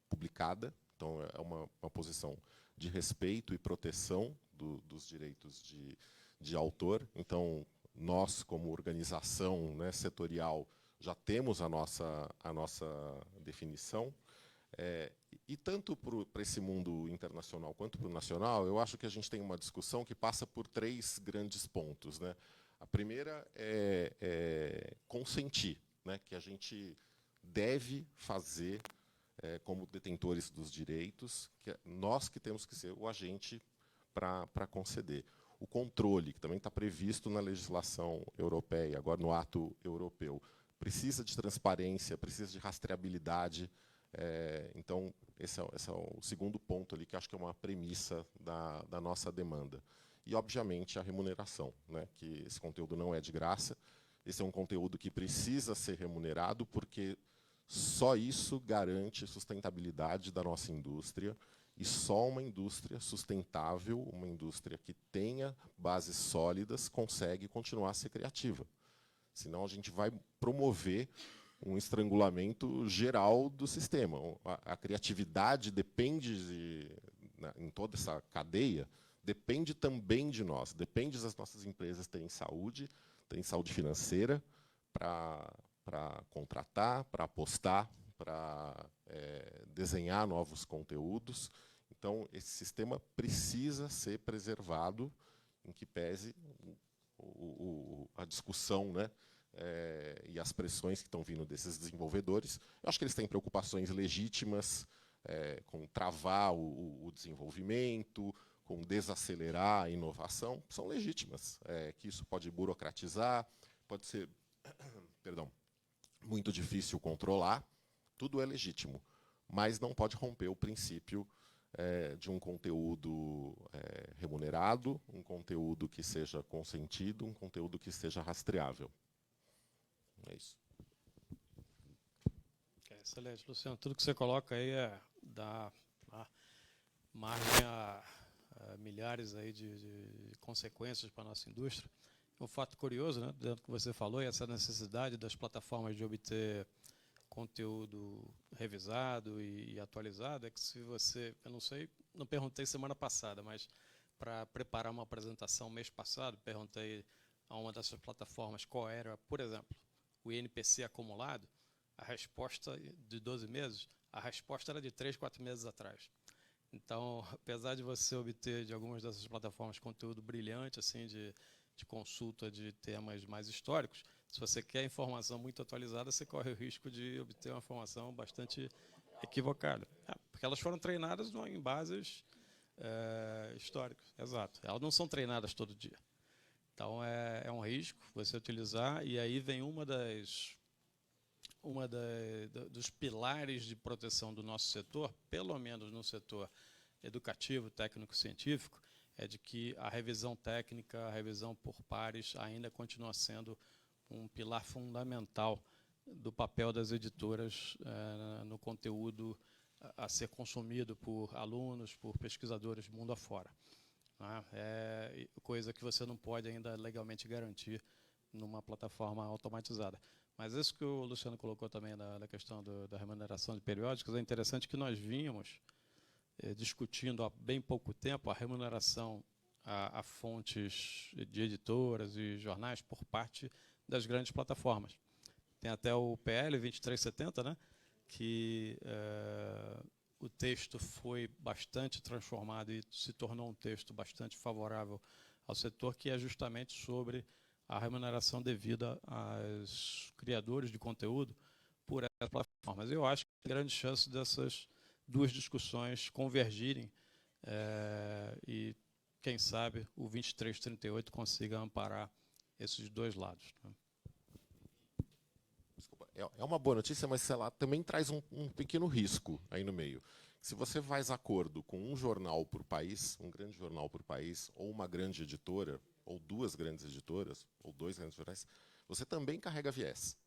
publicada, então é uma posição de respeito e proteção dos direitos de autor. Então, nós, como organização, né, setorial, já temos a nossa definição. E tanto para esse mundo internacional quanto para o nacional, eu acho que a gente tem uma discussão que passa por três grandes pontos, né? A primeira é consentir, né, que a gente deve fazer como detentores dos direitos, nós que temos que ser o agente para conceder. O controle, que também está previsto na legislação europeia, agora no ato europeu, precisa de transparência, precisa de rastreabilidade. Então, esse é o segundo ponto ali, que acho que é uma premissa da nossa demanda. E, obviamente, a remuneração, né, que esse conteúdo não é de graça. Esse é um conteúdo que precisa ser remunerado, porque só isso garante sustentabilidade da nossa indústria, e só uma indústria sustentável, uma indústria que tenha bases sólidas, consegue continuar a ser criativa. Senão a gente vai promover um estrangulamento geral do sistema. A criatividade depende, em toda essa cadeia, depende também de nós, depende das nossas empresas terem saúde financeira para contratar, para apostar, para desenhar novos conteúdos. Então, esse sistema precisa ser preservado, em que pese a discussão, né, e as pressões que estão vindo desses desenvolvedores. Eu acho que eles têm preocupações legítimas com travar o desenvolvimento, com desacelerar a inovação, são legítimas. Que isso pode burocratizar, pode ser muito difícil controlar, tudo é legítimo, mas não pode romper o princípio de um conteúdo remunerado, um conteúdo que seja consentido, um conteúdo que seja rastreável. É isso. Excelente, Luciano. Tudo que você coloca aí dá margem a milhares aí de consequências para a nossa indústria. Um fato curioso, né, dentro do que você falou, é essa necessidade das plataformas de obter conteúdo revisado e atualizado, é que se você, eu não sei, não perguntei semana passada, mas para preparar uma apresentação mês passado, perguntei a uma dessas plataformas qual era, por exemplo, o INPC acumulado, a resposta de 12 meses, a resposta era de 3, 4 meses atrás. Então, apesar de você obter de algumas dessas plataformas conteúdo brilhante, assim, de consulta de temas mais históricos, se você quer informação muito atualizada, você corre o risco de obter uma informação bastante equivocada. Porque elas foram treinadas em bases históricas, exato. Elas não são treinadas todo dia. Então, é um risco você utilizar, e aí vem dos pilares de proteção do nosso setor, pelo menos no setor educativo, técnico-científico, é de que a revisão técnica, a revisão por pares, ainda continua sendo um pilar fundamental do papel das editoras no conteúdo a ser consumido por alunos, por pesquisadores mundo afora. É coisa que você não pode ainda legalmente garantir numa plataforma automatizada. Mas isso que o Luciano colocou também na questão da remuneração de periódicos, é interessante que nós vínhamos discutindo há bem pouco tempo a remuneração a fontes de editoras e jornais por parte das grandes plataformas. Tem até o PL 2370, né, que o texto foi bastante transformado e se tornou um texto bastante favorável ao setor, que é justamente sobre a remuneração devida aos criadores de conteúdo por essas plataformas. Eu acho que tem grande chance dessas duas discussões convergirem e, quem sabe, o 2338 consiga amparar esses dois lados. Desculpa, é uma boa notícia, mas sei lá, também traz um pequeno risco aí no meio. Se você faz acordo com um jornal por país, um grande jornal por país, ou uma grande editora, ou duas grandes editoras, ou dois grandes jornais, você também carrega viés.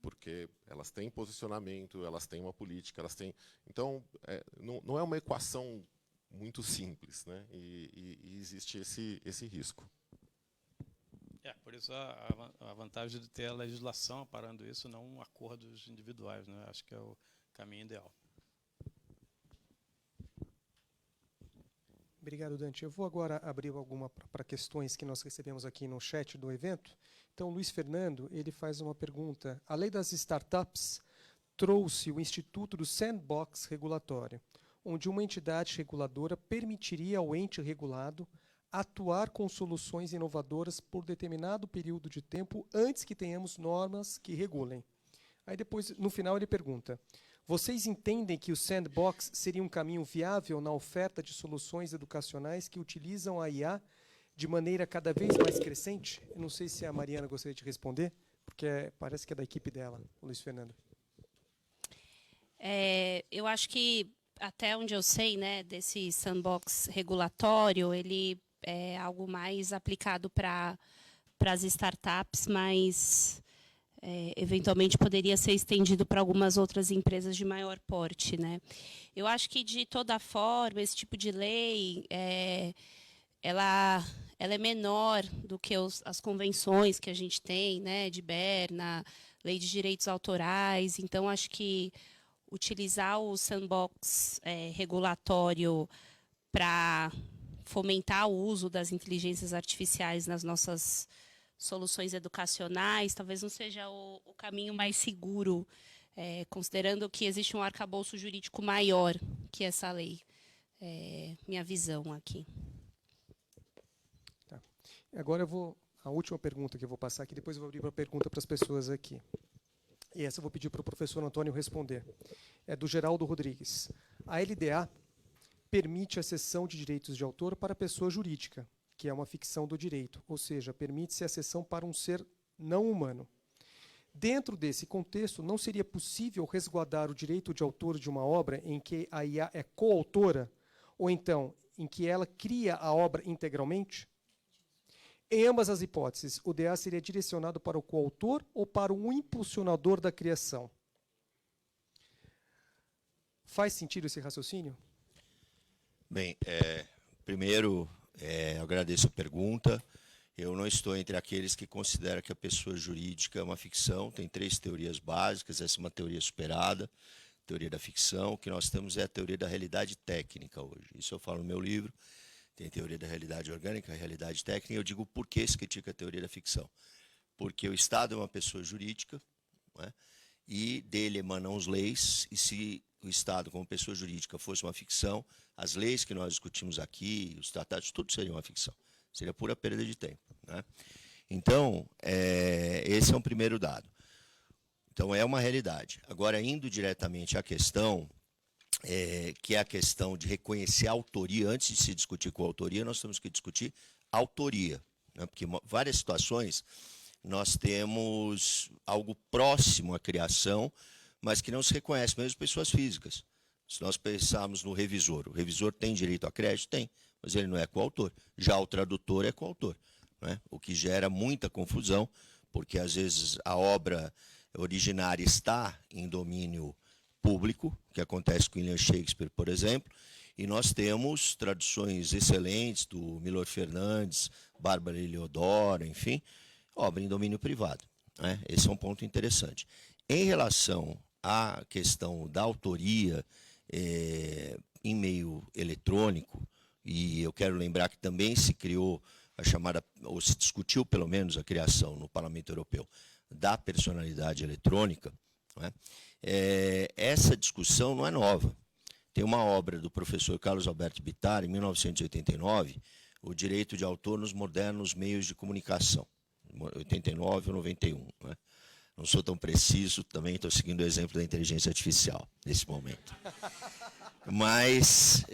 Porque elas têm posicionamento, elas têm uma política, elas têm... Então, não é uma equação muito simples, né? E existe esse risco. Por isso a vantagem de ter a legislação parando isso, não acordos individuais, né? Acho que é o caminho ideal. Obrigado, Dante. Eu vou agora abrir para questões que nós recebemos aqui no chat do evento. Então, o Luiz Fernando, ele faz uma pergunta. A lei das startups trouxe o Instituto do Sandbox regulatório, onde uma entidade reguladora permitiria ao ente regulado atuar com soluções inovadoras por determinado período de tempo antes que tenhamos normas que regulem. Aí depois, no final, ele pergunta: vocês entendem que o sandbox seria um caminho viável na oferta de soluções educacionais que utilizam a IA de maneira cada vez mais crescente? Eu não sei se a Mariana gostaria de responder, porque parece que é da equipe dela, o Luiz Fernando. Eu acho que, até onde eu sei, né, desse sandbox regulatório, ele é algo mais aplicado para para as startups, mas eventualmente poderia ser estendido para algumas outras empresas de maior porte, né? Eu acho que, de toda forma, esse tipo de lei ela é menor do que as convenções que a gente tem, né, de Berna, lei de direitos autorais. Então, acho que utilizar o sandbox regulatório para fomentar o uso das inteligências artificiais nas nossas soluções educacionais talvez não seja o caminho mais seguro, considerando que existe um arcabouço jurídico maior que essa lei. Minha visão aqui. Tá. Agora a última pergunta que eu vou passar aqui, depois eu vou abrir uma pergunta para as pessoas aqui. E essa eu vou pedir para o professor Antônio responder. É do Geraldo Rodrigues. A LDA permite a cessão de direitos de autor para pessoa jurídica, que é uma ficção do direito, ou seja, permite-se a cessão para um ser não humano. Dentro desse contexto, não seria possível resguardar o direito de autor de uma obra em que a IA é coautora, ou então em que ela cria a obra integralmente? Em ambas as hipóteses, o DA seria direcionado para o coautor ou para o impulsionador da criação? Faz sentido esse raciocínio? Bem, primeiro, eu agradeço a pergunta. Eu não estou entre aqueles que consideram que a pessoa jurídica é uma ficção. Tem 3 teorias básicas, essa é uma teoria superada, teoria da ficção. O que nós temos é a teoria da realidade técnica hoje. Isso eu falo no meu livro. Tem teoria da realidade orgânica, a realidade técnica. Eu digo por que se critica a teoria da ficção. Porque o Estado é uma pessoa jurídica, né, e dele emanam as leis, e se o Estado, como pessoa jurídica, fosse uma ficção, as leis que nós discutimos aqui, os tratados, tudo seria uma ficção. Seria pura perda de tempo, né? Então, esse é um primeiro dado. Então, é uma realidade. Agora, indo diretamente à questão, que é a questão de reconhecer a autoria, antes de se discutir com a autoria, nós temos que discutir a autoria, né? Porque em várias situações nós temos algo próximo à criação, mas que não se reconhece, mesmo pessoas físicas. Se nós pensarmos no revisor, o revisor tem direito a crédito? Tem, mas ele não é coautor. Já o tradutor é coautor, né? O que gera muita confusão, porque às vezes a obra originária está em domínio público, que acontece com William Shakespeare, por exemplo, e nós temos traduções excelentes do Milor Fernandes, Bárbara Eliodoro, enfim, obra em domínio privado, né? Esse é um ponto interessante. Em relação à questão da autoria em meio eletrônico, e eu quero lembrar que também se criou a chamada, ou se discutiu pelo menos a criação no Parlamento Europeu da personalidade eletrônica, né? Essa discussão não é nova. Tem uma obra do professor Carlos Alberto Bittar, em 1989, O Direito de Autor nos Modernos Meios de Comunicação, 89 ou 91. Né? Não sou tão preciso, também estou seguindo o exemplo da inteligência artificial nesse momento. Mas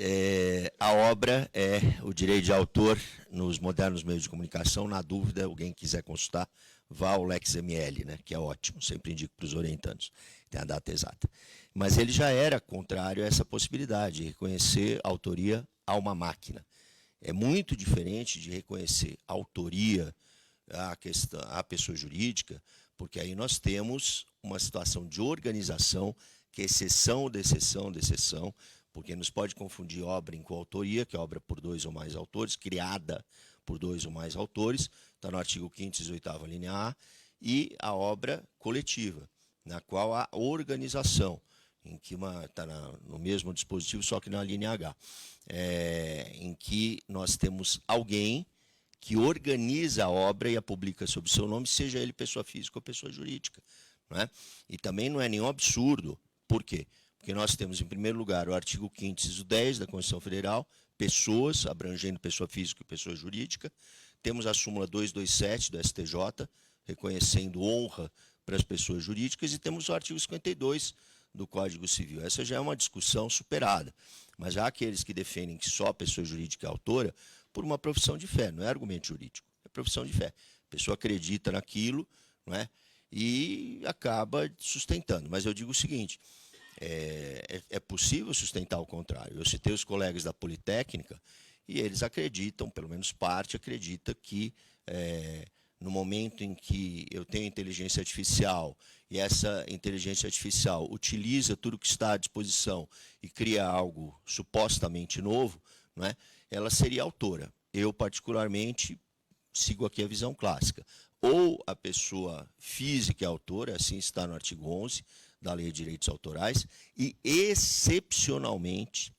a obra é O Direito de Autor nos Modernos Meios de Comunicação. Na dúvida, alguém quiser consultar, vá ao LexML, né, que é ótimo, sempre indico para os orientandos, tem a data exata. Mas ele já era contrário a essa possibilidade de reconhecer a autoria a uma máquina. É muito diferente de reconhecer a autoria à pessoa jurídica, porque aí nós temos uma situação de organização, que é exceção de exceção de exceção, porque nos pode confundir obra em coautoria, que é obra por 2 ou mais autores, criada por 2 ou mais autores, está no artigo 5º, 18º, linha A, e a obra coletiva, na qual há organização, em que está no mesmo dispositivo, só que na linha H, em que nós temos alguém que organiza a obra e a publica sob seu nome, seja ele pessoa física ou pessoa jurídica, né? E também não é nenhum absurdo. Por quê? Porque nós temos, em primeiro lugar, o artigo 5º, inciso 10 da Constituição Federal, pessoas, abrangendo pessoa física e pessoa jurídica. Temos a súmula 227 do STJ, reconhecendo honra para as pessoas jurídicas, e temos o artigo 52 do Código Civil. Essa já é uma discussão superada, mas há aqueles que defendem que só a pessoa jurídica é autora por uma profissão de fé, não é argumento jurídico, é profissão de fé. A pessoa acredita naquilo, não é? E acaba sustentando. Mas eu digo o seguinte, é possível sustentar o contrário. Eu citei os colegas da Politécnica e eles acreditam, pelo menos parte acredita, que no momento em que eu tenho inteligência artificial e essa inteligência artificial utiliza tudo que está à disposição e cria algo supostamente novo, não é? Ela seria autora. Eu, particularmente, sigo aqui a visão clássica. Ou a pessoa física é autora, assim está no artigo 11 da Lei de Direitos Autorais, e excepcionalmente,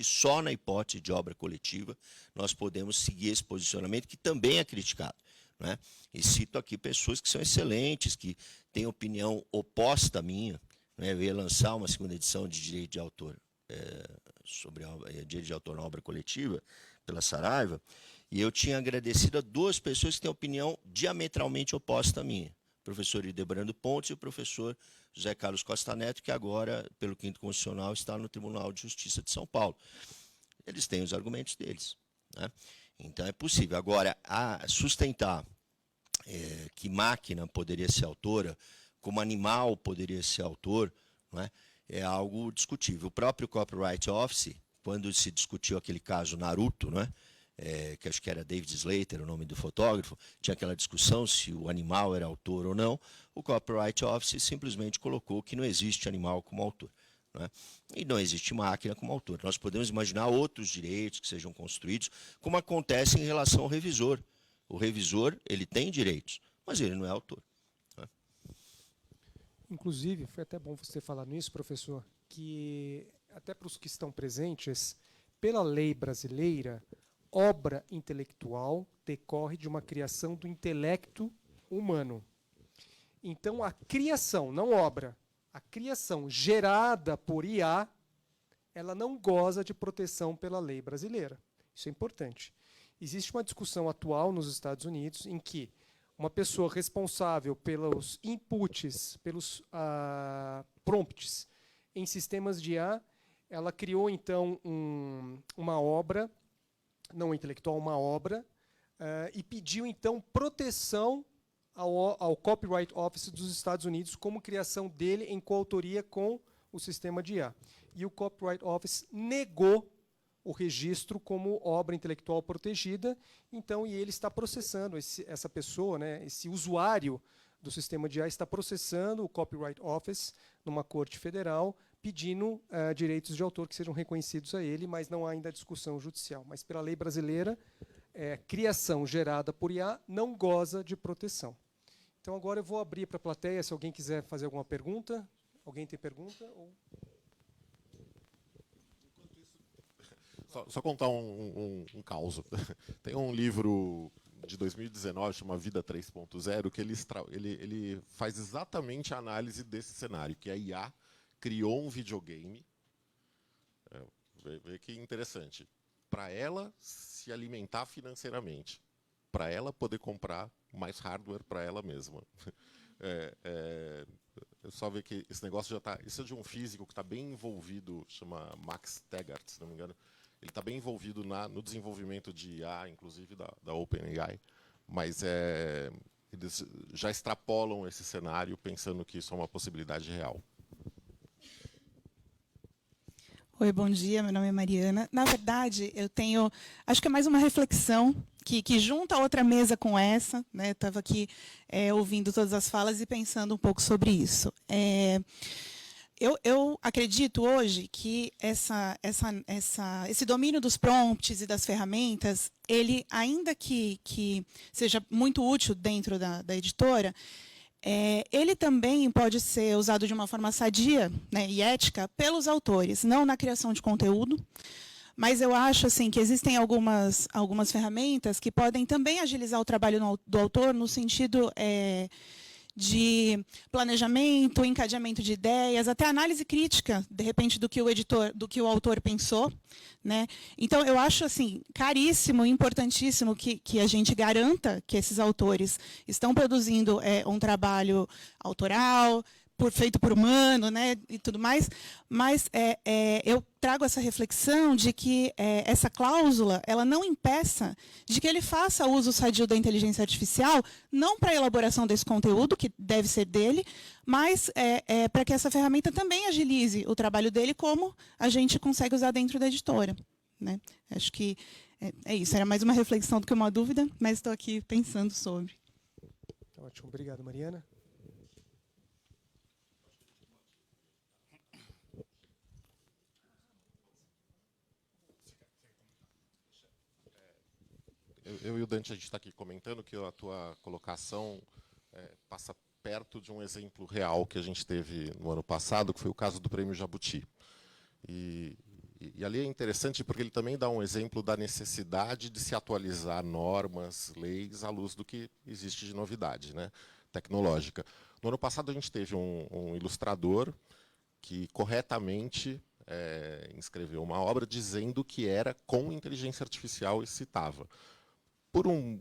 só na hipótese de obra coletiva, nós podemos seguir esse posicionamento, que também é criticado, né? E cito aqui pessoas que são excelentes, que têm opinião oposta à minha, né? Eu ia lançar uma segunda edição de direito de autor, sobre direito de autor na obra coletiva, pela Saraiva, e eu tinha agradecido a duas pessoas que têm opinião diametralmente oposta à minha, o professor Hildebrando Pontes e o professor José Carlos Costa Neto, que agora, pelo Quinto Constitucional, está no Tribunal de Justiça de São Paulo. Eles têm os argumentos deles, né? Então é possível. Agora, sustentar que máquina poderia ser autora, como animal poderia ser autor, não é? É algo discutível. O próprio Copyright Office, quando se discutiu aquele caso Naruto, não é? Que acho que era David Slater, o nome do fotógrafo, tinha aquela discussão se o animal era autor ou não. O Copyright Office simplesmente colocou que não existe animal como autor, né? E não existe máquina como autor. Nós podemos imaginar outros direitos que sejam construídos, como acontece em relação ao revisor. O revisor, ele tem direitos, mas ele não é autor, né? Inclusive, foi até bom você falar nisso, professor, que até para os que estão presentes, pela lei brasileira, obra intelectual decorre de uma criação do intelecto humano. Então, a criação, não obra, a criação gerada por IA, ela não goza de proteção pela lei brasileira. Isso é importante. Existe uma discussão atual nos Estados Unidos em que uma pessoa responsável pelos inputs, pelos prompts em sistemas de IA, ela criou, então, uma obra, não intelectual, uma obra, e pediu, então, proteção ao Copyright Office dos Estados Unidos como criação dele em coautoria com o sistema de IA. E o Copyright Office negou o registro como obra intelectual protegida, então, e ele está processando, essa pessoa, né, esse usuário do sistema de IA está processando o Copyright Office numa corte federal, pedindo direitos de autor que sejam reconhecidos a ele, mas não há ainda discussão judicial. Mas, pela lei brasileira, criação gerada por IA não goza de proteção. Então, agora eu vou abrir para a plateia, se alguém quiser fazer alguma pergunta. Alguém tem pergunta? Ou... Só contar um caos. Tem um livro de 2019, chama Vida 3.0, que ele faz exatamente a análise desse cenário, que a IA criou um videogame, vê que interessante, para ela se alimentar financeiramente, para ela poder comprar mais hardware para ela mesma. Eu só ver que esse negócio já está... Isso é de um físico que está bem envolvido, chama Max Tegart, se não me engano. Ele está bem envolvido no desenvolvimento de IA, inclusive da OpenAI, mas eles já extrapolam esse cenário pensando que isso é uma possibilidade real. Oi, bom dia, meu nome é Mariana. Na verdade, eu tenho, acho que é mais uma reflexão que junta a outra mesa com essa, né? Estava aqui ouvindo todas as falas e pensando um pouco sobre isso. Eu acredito hoje que esse domínio dos prompts e das ferramentas, ele, ainda que seja muito útil dentro da editora, ele também pode ser usado de uma forma sadia, né, e ética pelos autores, não na criação de conteúdo, mas eu acho assim, que existem algumas ferramentas que podem também agilizar o trabalho do autor no sentido de planejamento, encadeamento de ideias, até análise crítica, de repente, do que o autor pensou, né? Então, eu acho assim, caríssimo, importantíssimo que a gente garanta que esses autores estão produzindo um trabalho autoral, feito por humano, né, e tudo mais, mas eu trago essa reflexão de que essa cláusula ela não impeça de que ele faça uso sadio da inteligência artificial, não para a elaboração desse conteúdo, que deve ser dele, mas para que essa ferramenta também agilize o trabalho dele, como a gente consegue usar dentro da editora, né? Acho que É isso, era mais uma reflexão do que uma dúvida, mas estou aqui pensando sobre. Ótimo, obrigado, Mariana. Eu e o Dante, a gente está aqui comentando que a tua colocação passa perto de um exemplo real que a gente teve no ano passado, que foi o caso do Prêmio Jabuti. E ali é interessante porque ele também dá um exemplo da necessidade de se atualizar normas, leis, à luz do que existe de novidade, né, tecnológica. No ano passado, a gente teve um ilustrador que corretamente inscreveu uma obra dizendo que era com inteligência artificial e citava. Por um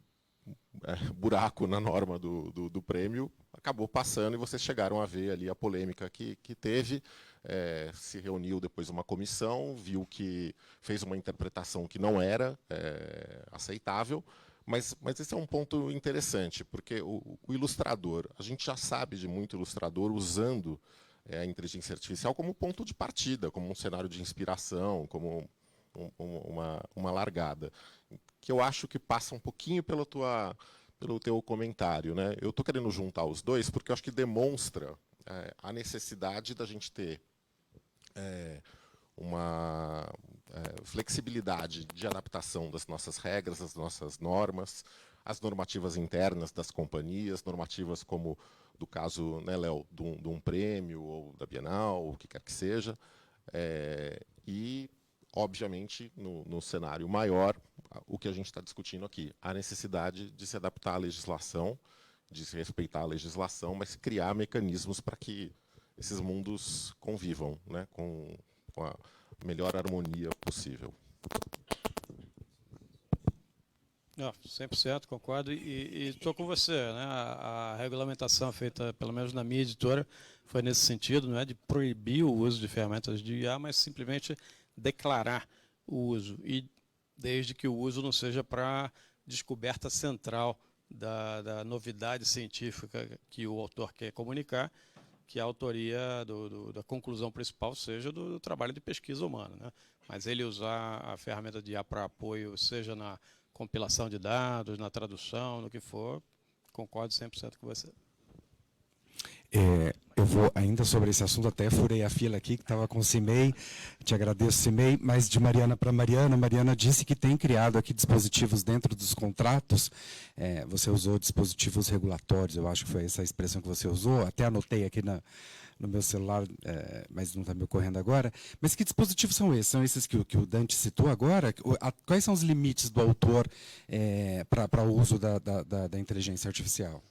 buraco na norma do prêmio, acabou passando e vocês chegaram a ver ali a polêmica que teve. Se reuniu depois uma comissão, viu que fez uma interpretação que não era aceitável, mas esse é um ponto interessante, porque o ilustrador, a gente já sabe de muito ilustrador usando a inteligência artificial como ponto de partida, como um cenário de inspiração, como uma largada, que eu acho que passa um pouquinho pelo teu comentário, né? Eu estou querendo juntar os dois porque eu acho que demonstra a necessidade da gente ter uma flexibilidade de adaptação das nossas regras, das nossas normas, as normativas internas das companhias, normativas como do caso, né, Léo, de um prêmio ou da Bienal, o que quer que seja, e obviamente, no cenário maior, o que a gente está discutindo aqui, a necessidade de se adaptar à legislação, de se respeitar a legislação, mas criar mecanismos para que esses mundos convivam, né, com a melhor harmonia possível. 100%, concordo, e estou com você, né? A regulamentação feita, pelo menos na minha editora, foi nesse sentido, não é de proibir o uso de ferramentas de IA, mas simplesmente declarar o uso, e desde que o uso não seja para descoberta central da novidade científica que o autor quer comunicar, que a autoria da conclusão principal seja do trabalho de pesquisa humana, né? Mas ele usar a ferramenta de IA para apoio, seja na compilação de dados, na tradução, no que for, concordo 100% com você. Eu vou, ainda sobre esse assunto, até furei a fila aqui, que estava com o CIMEI, te agradeço, CIMEI, mas de Mariana para Mariana. Mariana disse que tem criado aqui dispositivos dentro dos contratos, você usou dispositivos regulatórios, eu acho que foi essa expressão que você usou, até anotei aqui no meu celular, mas não está me ocorrendo agora. Mas que dispositivos são esses? São esses que o Dante citou agora? Quais são os limites do autor para o uso da inteligência artificial?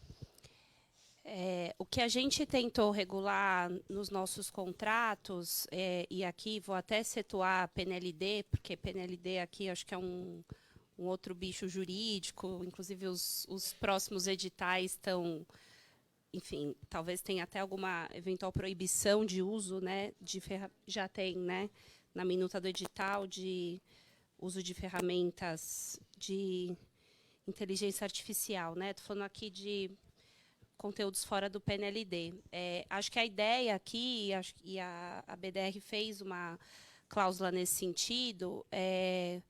O que a gente tentou regular nos nossos contratos, e aqui vou até situar a PNLD, porque PNLD aqui acho que é um outro bicho jurídico, inclusive os próximos editais estão, enfim, talvez tenha até alguma eventual proibição de uso, né, já tem, né, na minuta do edital, de uso de ferramentas de inteligência artificial, né? Estou falando aqui de conteúdos fora do PNLD. Acho que a ideia aqui, e a BDR fez uma cláusula nesse sentido, é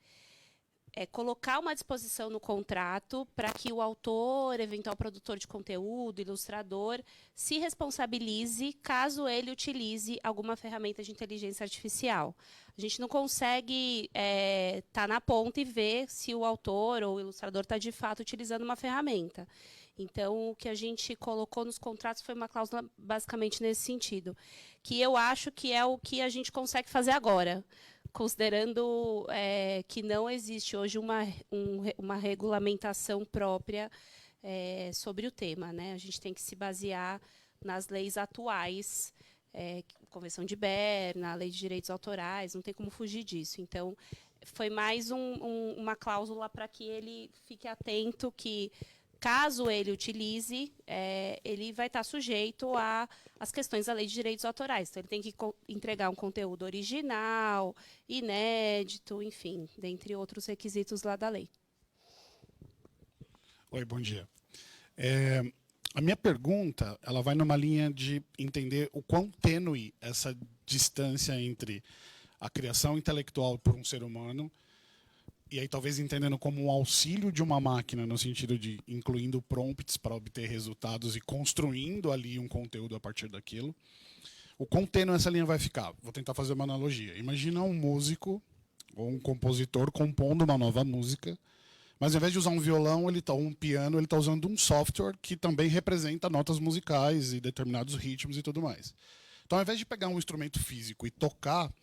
colocar uma disposição no contrato para que o autor, eventual produtor de conteúdo, ilustrador, se responsabilize caso ele utilize alguma ferramenta de inteligência artificial. A gente não consegue estar na ponta e ver se o autor ou o ilustrador está, de fato, utilizando uma ferramenta. Então, o que a gente colocou nos contratos foi uma cláusula basicamente nesse sentido, que eu acho que é o que a gente consegue fazer agora, considerando que não existe hoje uma regulamentação própria sobre o tema, né? A gente tem que se basear nas leis atuais, Convenção de Berna, a Lei de Direitos Autorais, não tem como fugir disso. Então, foi mais uma cláusula para que ele fique atento que, caso ele utilize, ele vai estar sujeito às questões da Lei de Direitos Autorais. Então, ele tem que entregar um conteúdo original, inédito, enfim, dentre outros requisitos lá da lei. Oi, bom dia. A minha pergunta, ela vai numa linha de entender o quão tênue essa distância entre a criação intelectual por um ser humano e aí talvez entendendo como um auxílio de uma máquina, no sentido de incluindo prompts para obter resultados e construindo ali um conteúdo a partir daquilo. O quão tênue essa linha vai ficar? Vou tentar fazer uma analogia. Imagina um músico ou um compositor compondo uma nova música, mas ao invés de usar um violão ou um piano, ele está usando um software que também representa notas musicais e determinados ritmos e tudo mais. Então, ao invés de pegar um instrumento físico e tocar,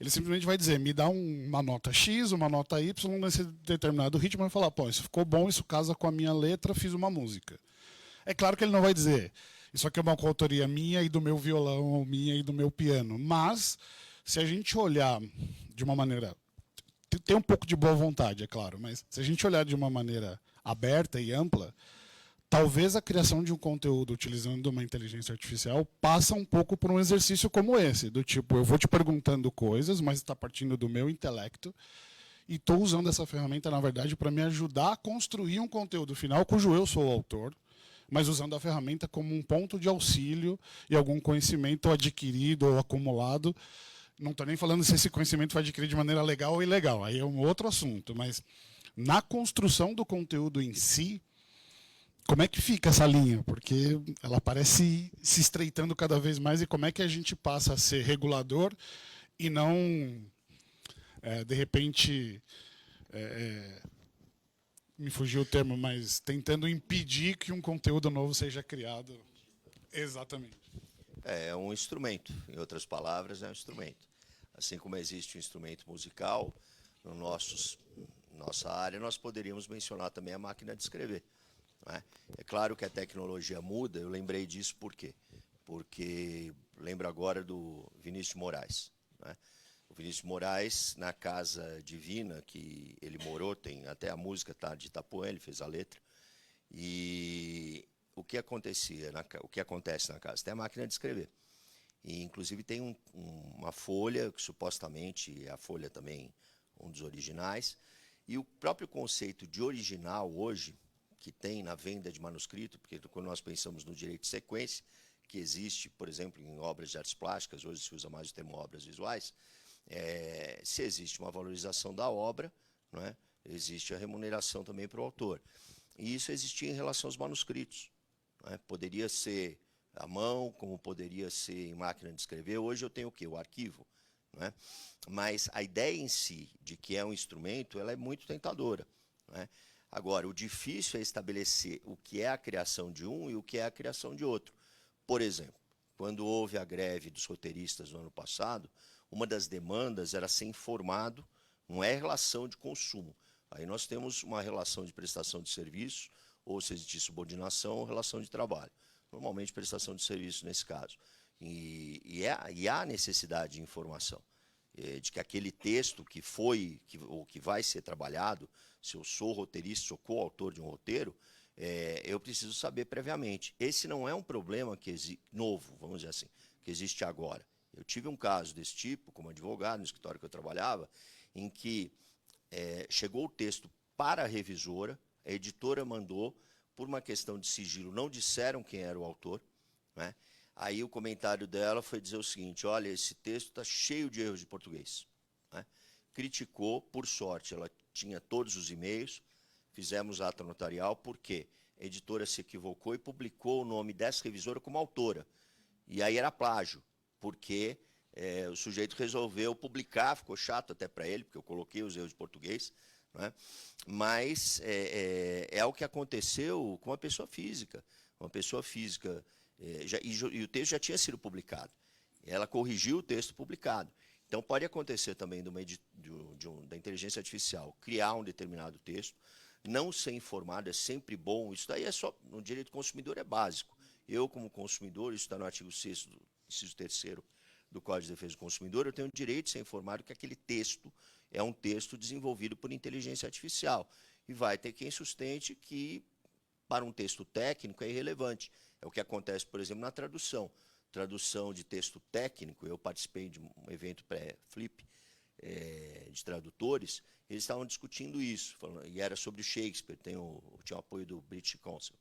ele simplesmente vai dizer, me dá uma nota X, uma nota Y nesse determinado ritmo, e vai falar, pô, isso ficou bom, isso casa com a minha letra, fiz uma música. É claro que ele não vai dizer, isso aqui é uma coautoria minha e do meu violão, ou minha e do meu piano. Mas, se a gente olhar de uma maneira... Tem um pouco de boa vontade, é claro, mas se a gente olhar de uma maneira aberta e ampla, talvez a criação de um conteúdo utilizando uma inteligência artificial passa um pouco por um exercício como esse, do tipo, eu vou te perguntando coisas, mas está partindo do meu intelecto, e estou usando essa ferramenta, na verdade, para me ajudar a construir um conteúdo final cujo eu sou o autor, mas usando a ferramenta como um ponto de auxílio e algum conhecimento adquirido ou acumulado. Não estou nem falando se esse conhecimento vai adquirir de maneira legal ou ilegal, aí é um outro assunto, mas na construção do conteúdo em si, como é que fica essa linha? Porque ela parece se estreitando cada vez mais, e como é que a gente passa a ser regulador e não, de repente, me fugiu o termo, mas tentando impedir que um conteúdo novo seja criado. Exatamente. É um instrumento, em outras palavras, é um instrumento. Assim como existe um instrumento musical, no nossa área, nós poderíamos mencionar também a máquina de escrever. Não é? É claro que a tecnologia muda, eu lembrei disso por quê? Porque lembro agora do Vinícius de Moraes. Não é? O Vinícius de Moraes, na Casa Divina, que ele morou, tem até a música tá, de Itapuã, ele fez a letra, e... o que acontecia, o que acontece na casa? Tem a máquina de escrever. E, inclusive, tem uma folha, que supostamente é a folha também, um dos originais. E o próprio conceito de original hoje, que tem na venda de manuscrito, porque quando nós pensamos no direito de sequência, que existe, por exemplo, em obras de artes plásticas, hoje se usa mais o termo obras visuais, se existe uma valorização da obra, não é? Existe a remuneração também para o autor. E isso existia em relação aos manuscritos. Poderia ser à mão, como poderia ser em máquina de escrever. Hoje eu tenho o quê? O arquivo. Não é? Mas a ideia em si de que é um instrumento, ela é muito tentadora. Não é? Agora, o difícil é estabelecer o que é a criação de um e o que é a criação de outro. Por exemplo, quando houve a greve dos roteiristas no ano passado, uma das demandas era ser informado, não é relação de consumo. Aí nós temos uma relação de prestação de serviço, ou se existe subordinação ou relação de trabalho. Normalmente, prestação de serviço nesse caso. E há necessidade de informação, de que aquele texto ou que vai ser trabalhado, se eu sou roteirista, sou coautor de um roteiro, eu preciso saber previamente. Esse não é um problema novo, vamos dizer assim, que existe agora. Eu tive um caso desse tipo, como advogado, no escritório que eu trabalhava, em que chegou o texto para a revisora, a editora mandou, por uma questão de sigilo, não disseram quem era o autor, né? Aí o comentário dela foi dizer o seguinte, olha, esse texto está cheio de erros de português. Né? Criticou, por sorte, ela tinha todos os e-mails, fizemos ata notarial, porque a editora se equivocou e publicou o nome dessa revisora como autora. E aí era plágio, porque o sujeito resolveu publicar, ficou chato até para ele, porque eu coloquei os erros de português, né? Mas é o que aconteceu com uma pessoa física. Uma pessoa física, e o texto já tinha sido publicado. Ela corrigiu o texto publicado. Então, pode acontecer também da inteligência artificial criar um determinado texto, não ser informado é sempre bom. Isso daí no direito do consumidor é básico. Eu, como consumidor, isso está no artigo 6º, inciso 3º do Código de Defesa do Consumidor, eu tenho o direito de ser informado que aquele texto é um texto desenvolvido por inteligência artificial. E vai ter quem sustente que, para um texto técnico, é irrelevante. É o que acontece, por exemplo, na tradução. Tradução de texto técnico, eu participei de um evento pré-flip de tradutores, eles estavam discutindo isso, e era sobre Shakespeare, tinha o apoio do British Council.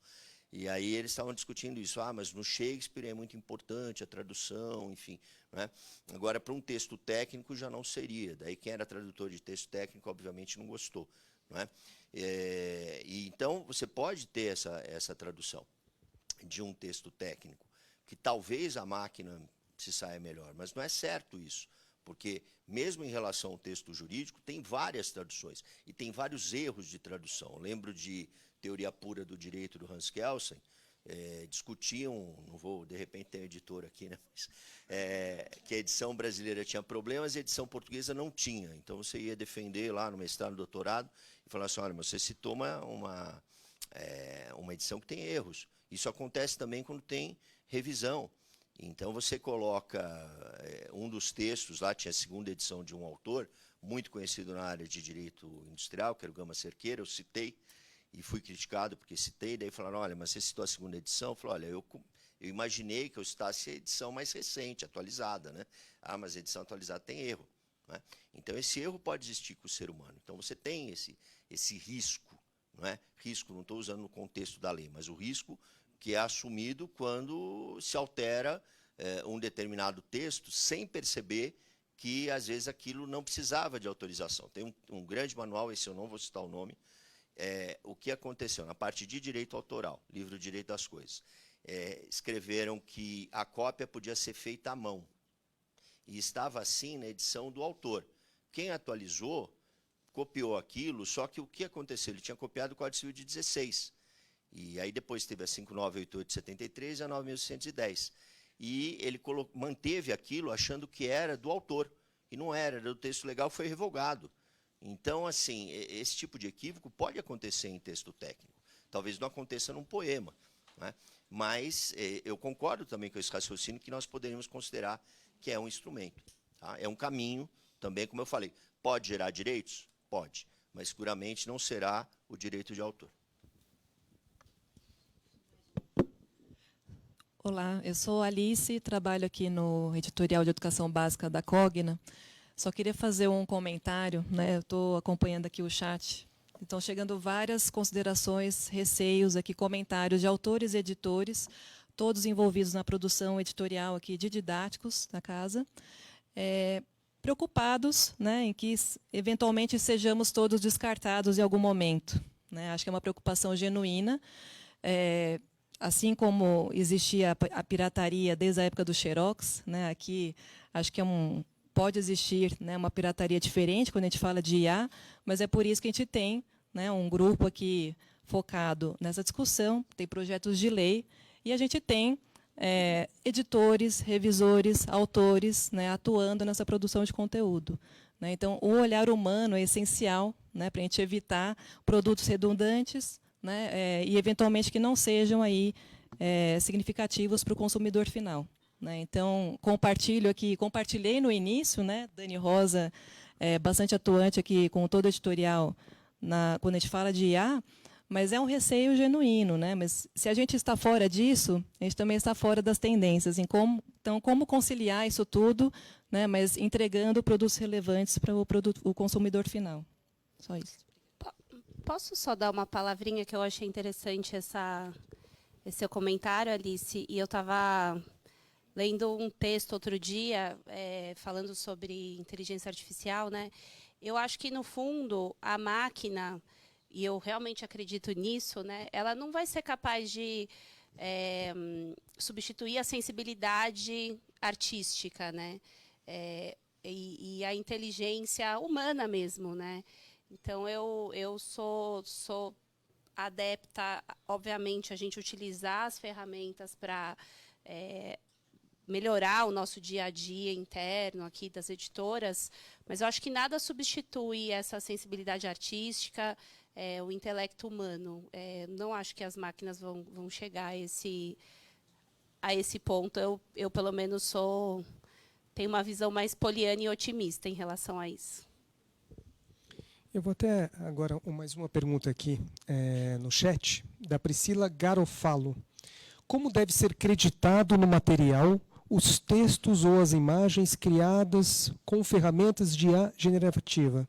E aí eles estavam discutindo isso. Mas no Shakespeare é muito importante a tradução, enfim. Né? Agora, para um texto técnico, já não seria. Daí quem era tradutor de texto técnico, obviamente, não gostou. Não é? E então, você pode ter essa tradução de um texto técnico, que talvez a máquina se saia melhor, mas não é certo isso, porque mesmo em relação ao texto jurídico, tem várias traduções, e tem vários erros de tradução. Eu lembro de Teoria Pura do Direito, do Hans Kelsen, discutiam, não vou, de repente tem um editor aqui, né, mas, que a edição brasileira tinha problemas e a edição portuguesa não tinha. Então, você ia defender lá no mestrado, no doutorado, e falar assim, olha, você citou uma edição que tem erros. Isso acontece também quando tem revisão. Então, você coloca um dos textos, lá tinha a segunda edição de um autor, muito conhecido na área de direito industrial, que era o Gama Cerqueira, eu citei, e fui criticado porque citei, daí falaram, olha, mas você citou a segunda edição? Eu falei, olha, eu imaginei que eu citasse a edição mais recente, atualizada, né? Mas a edição atualizada tem erro. Né? Então, esse erro pode existir com o ser humano. Então, você tem esse risco, não é? Risco, não estou usando no contexto da lei, mas o risco que é assumido quando se altera um determinado texto sem perceber que, às vezes, aquilo não precisava de autorização. Tem um grande manual, esse eu não vou citar o nome, o que aconteceu na parte de direito autoral, livro Direito das Coisas. Escreveram que a cópia podia ser feita à mão, e estava assim na edição do autor. Quem atualizou, copiou aquilo, só que o que aconteceu? Ele tinha copiado o Código Civil de 16, e aí depois teve a 5988 de 73 e a 9110. E ele manteve aquilo achando que era do autor, e não era do texto legal, foi revogado. Então, assim, esse tipo de equívoco pode acontecer em texto técnico. Talvez não aconteça num poema, né? Mas eu concordo também com esse raciocínio que nós poderíamos considerar que é um instrumento. Tá? É um caminho, também, como eu falei, pode gerar direitos? Pode, mas seguramente não será o direito de autor. Olá, eu sou Alice, trabalho aqui no editorial de educação básica da Cogna. Só queria fazer um comentário, né? Eu estou acompanhando aqui o chat. Estão chegando várias considerações, receios aqui, comentários de autores e editores, todos envolvidos na produção editorial aqui de didáticos da casa, preocupados, né, em que eventualmente sejamos todos descartados em algum momento. Né? Acho que é uma preocupação genuína. Assim como existia a pirataria desde a época do Xerox, né, aqui acho que pode existir, né, uma pirataria diferente quando a gente fala de IA, mas é por isso que a gente tem, né, um grupo aqui focado nessa discussão, tem projetos de lei, e a gente tem editores, revisores, autores, né, atuando nessa produção de conteúdo. Né? Então, o olhar humano é essencial, né, para a gente evitar produtos redundantes, né, e, eventualmente, que não sejam aí, significativos para o consumidor final. Né? Então, compartilhei no início, né, Dani Rosa é bastante atuante aqui com todo o editorial quando a gente fala de IA, mas é um receio genuíno. Né? Mas se a gente está fora disso, a gente também está fora das tendências. Então, como conciliar isso tudo, né, mas entregando produtos relevantes para o consumidor final. Só isso. Posso só dar uma palavrinha que eu achei interessante esse seu comentário, Alice? E eu estava lendo um texto outro dia falando sobre inteligência artificial, né? Eu acho que, no fundo, a máquina, e eu realmente acredito nisso, né, ela não vai ser capaz de substituir a sensibilidade artística, né? E a inteligência humana mesmo, né? Então, eu sou adepta, obviamente, a gente utilizar as ferramentas para melhorar o nosso dia a dia interno aqui das editoras, mas eu acho que nada substitui essa sensibilidade artística, o intelecto humano. Não acho que as máquinas vão chegar a esse ponto. Eu pelo menos, tenho uma visão mais poliana e otimista em relação a isso. Eu vou até agora mais uma pergunta aqui no chat, da Priscila Garofalo. Como deve ser creditado no material os textos ou as imagens criadas com ferramentas de IA generativa?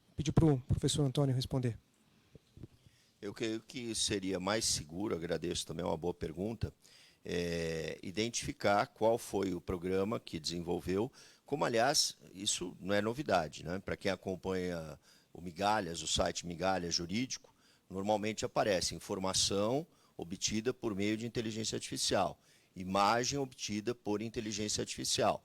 Vou pedir para o professor Antônio responder. Eu creio que seria mais seguro, agradeço também, é uma boa pergunta, identificar qual foi o programa que desenvolveu, como, aliás, isso não é novidade, né? Para quem acompanha o Migalhas, o site Migalhas Jurídico, normalmente aparece informação obtida por meio de inteligência artificial, imagem obtida por inteligência artificial.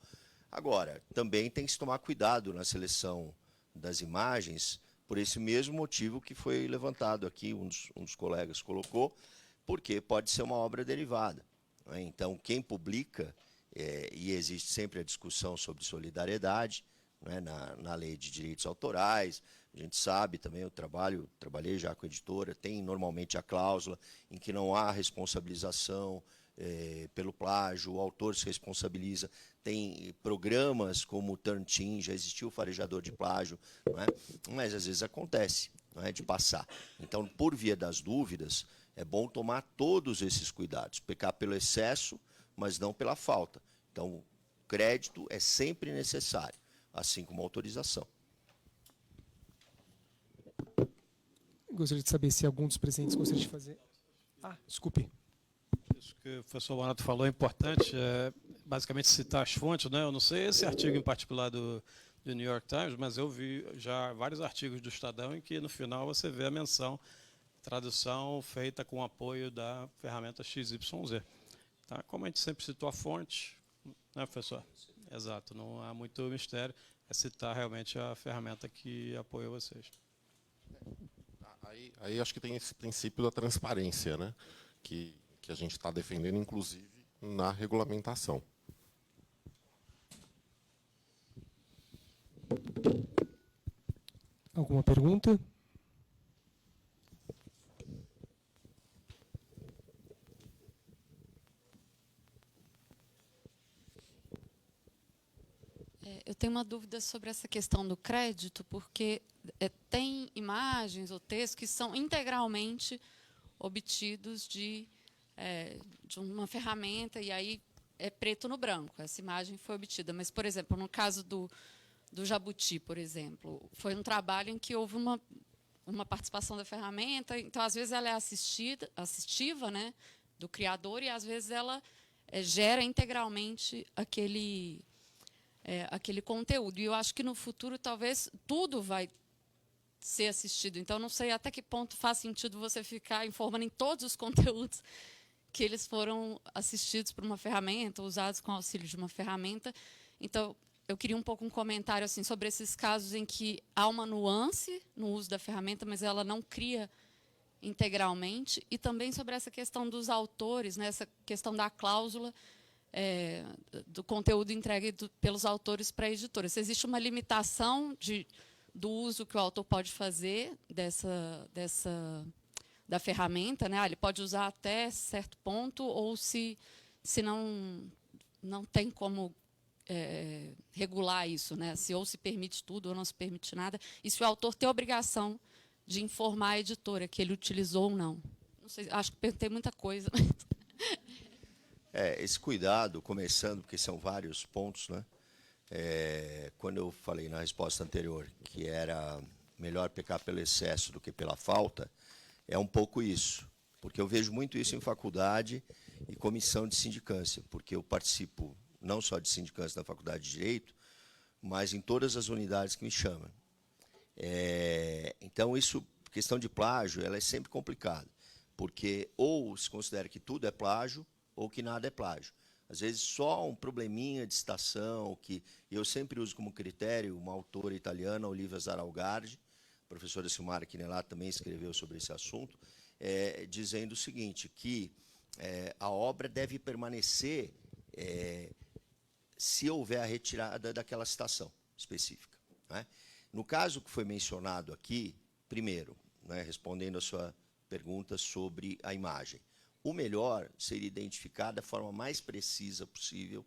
Agora, também tem que se tomar cuidado na seleção das imagens, por esse mesmo motivo que foi levantado aqui, um dos colegas colocou, porque pode ser uma obra derivada, né? Então, quem publica, e existe sempre a discussão sobre solidariedade, né, na lei de direitos autorais, a gente sabe também, eu trabalhei já com a editora, tem normalmente a cláusula em que não há responsabilização pelo plágio, o autor se responsabiliza. Tem programas como o Turn Team, já existiu o farejador de plágio, não é? Mas às vezes acontece, não é, de passar. Então, por via das dúvidas, é bom tomar todos esses cuidados, pecar pelo excesso, mas não pela falta. Então, crédito é sempre necessário, assim como autorização. Gostaria de saber se algum dos presentes gostaria de fazer... desculpe. Isso que o professor Bonato falou é importante, basicamente citar as fontes, né? Eu não sei esse artigo em particular do New York Times, mas eu vi já vários artigos do Estadão em que no final você vê a menção, tradução feita com apoio da ferramenta XYZ. Tá? Como a gente sempre citou a fonte, né, professor? Exato, não há muito mistério, é citar realmente a ferramenta que apoia vocês. Aí acho que tem esse princípio da transparência, né? Que a gente está defendendo, inclusive, na regulamentação. Alguma pergunta? Eu tenho uma dúvida sobre essa questão do crédito, porque tem imagens ou textos que são integralmente obtidos de uma ferramenta, e aí é preto no branco, essa imagem foi obtida. Mas, por exemplo, no caso do Jabuti, por exemplo, foi um trabalho em que houve uma participação da ferramenta, então, às vezes, ela é assistiva, né, do criador, e, às vezes, ela gera integralmente aquele conteúdo. E eu acho que, no futuro, talvez, tudo vai ser assistido. Então, não sei até que ponto faz sentido você ficar informando em todos os conteúdos que eles foram assistidos por uma ferramenta, usados com auxílio de uma ferramenta. Então, eu queria um pouco um comentário assim, sobre esses casos em que há uma nuance no uso da ferramenta, mas ela não cria integralmente, e também sobre essa questão dos autores, né, essa questão da cláusula do conteúdo entregue pelos autores para a editora. Se existe uma limitação do uso que o autor pode fazer da ferramenta, né? Ele pode usar até certo ponto, ou se não tem como regular isso, né? Ou se permite tudo ou não se permite nada, e se o autor tem a obrigação de informar a editora que ele utilizou ou não. Não sei, acho que perguntei muita coisa. Esse cuidado, começando, porque são vários pontos, né? Quando eu falei na resposta anterior que era melhor pecar pelo excesso do que pela falta, é um pouco isso, porque eu vejo muito isso em faculdade e comissão de sindicância, porque eu participo não só de sindicância na Faculdade de Direito, mas em todas as unidades que me chamam. Então, isso, questão de plágio, ela é sempre complicada, porque ou se considera que tudo é plágio, ou que nada é plágio. Às vezes, só um probleminha de citação, que eu sempre uso como critério, uma autora italiana, Olivia Zaralgardi, a professora Silmara Quinelato também escreveu sobre esse assunto, dizendo o seguinte, que a obra deve permanecer se houver a retirada daquela citação específica, né? No caso que foi mencionado aqui, primeiro, né, respondendo a sua pergunta sobre a imagem, o melhor seria identificar da forma mais precisa possível,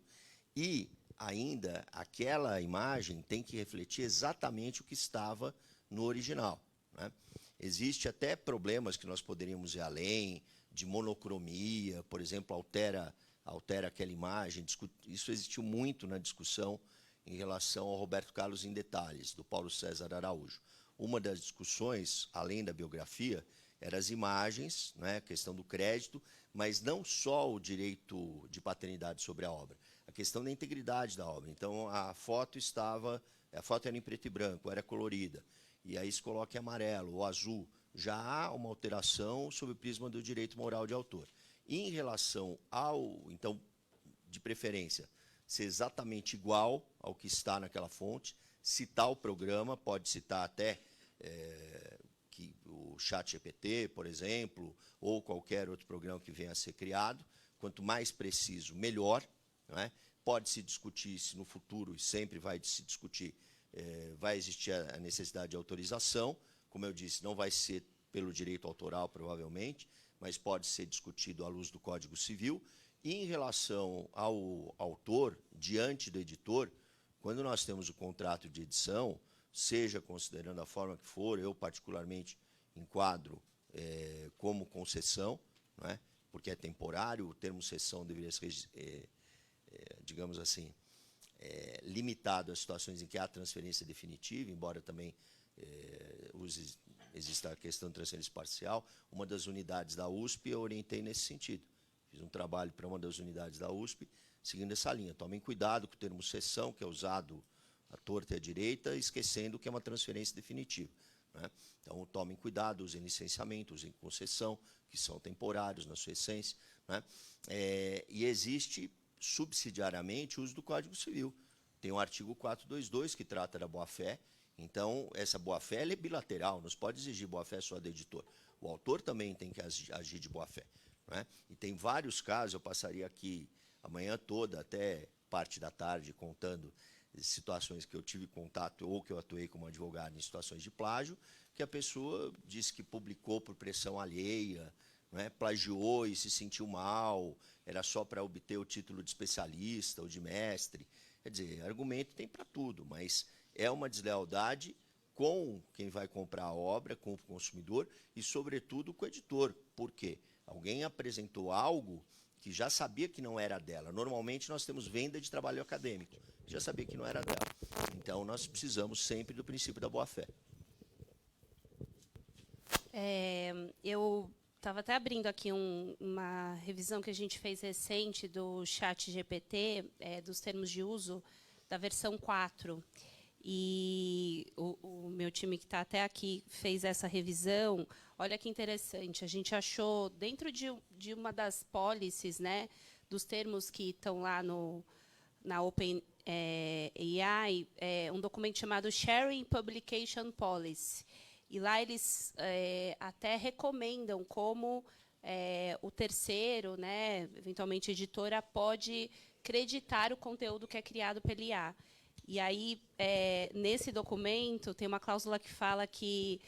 e ainda aquela imagem tem que refletir exatamente o que estava no original, né? Existe até problemas que nós poderíamos ir além, de monocromia, por exemplo, altera aquela imagem. Isso existiu muito na discussão em relação ao Roberto Carlos em Detalhes, do Paulo César Araújo. Uma das discussões, além da biografia, eram as imagens, né, a questão do crédito, mas não só o direito de paternidade sobre a obra, a questão da integridade da obra. Então, a foto era em preto e branco, era colorida, e aí se coloca em amarelo ou azul. Já há uma alteração sob o prisma do direito moral de autor. Em relação ao, então, de preferência, ser exatamente igual ao que está naquela fonte, citar o programa, pode citar até que o ChatGPT, por exemplo, ou qualquer outro programa que venha a ser criado. Quanto mais preciso, melhor. Não é? Pode-se discutir se no futuro, e sempre vai se discutir, vai existir a necessidade de autorização. Como eu disse, não vai ser pelo direito autoral, provavelmente, mas pode ser discutido à luz do Código Civil. E em relação ao autor, diante do editor, quando nós temos o contrato de edição, seja considerando a forma que for, eu particularmente enquadro como concessão, não é? Porque é temporário, o termo cessão deveria ser, digamos assim, limitado às situações em que há transferência definitiva, embora também exista a questão de transferência parcial. Uma das unidades da USP eu orientei nesse sentido. Fiz um trabalho para uma das unidades da USP, seguindo essa linha. Tomem cuidado com o termo cessão, que é usado à torta e à direita, esquecendo que é uma transferência definitiva. Né? Então, tomem cuidado, usem licenciamento, usem concessão, que são temporários na sua essência. Né? E existe, subsidiariamente, o uso do Código Civil. Tem o artigo 422, que trata da boa-fé. Então, essa boa-fé é bilateral, não se pode exigir boa-fé só do editor. O autor também tem que agir de boa-fé. Né? E tem vários casos, eu passaria aqui a manhã toda, até parte da tarde, contando situações que eu tive contato ou que eu atuei como advogado em situações de plágio, que a pessoa disse que publicou por pressão alheia, né? Plagiou e se sentiu mal, era só para obter o título de especialista ou de mestre. Quer dizer, argumento tem para tudo, mas é uma deslealdade com quem vai comprar a obra, com o consumidor e, sobretudo, com o editor. Por quê? Alguém apresentou algo que já sabia que não era dela. Normalmente, nós temos venda de trabalho acadêmico. Já sabia que não era dela. Então, nós precisamos sempre do princípio da boa-fé. Eu estava até abrindo aqui uma revisão que a gente fez recente do ChatGPT, dos termos de uso, da versão 4. E o meu time que está até aqui fez essa revisão. Olha que interessante, a gente achou, dentro de uma das policies, né, dos termos que estão lá na OpenAI, um documento chamado Sharing Publication Policy. E lá eles até recomendam como o terceiro, né, eventualmente editora, pode creditar o conteúdo que é criado pela IA. E aí, nesse documento, tem uma cláusula que fala que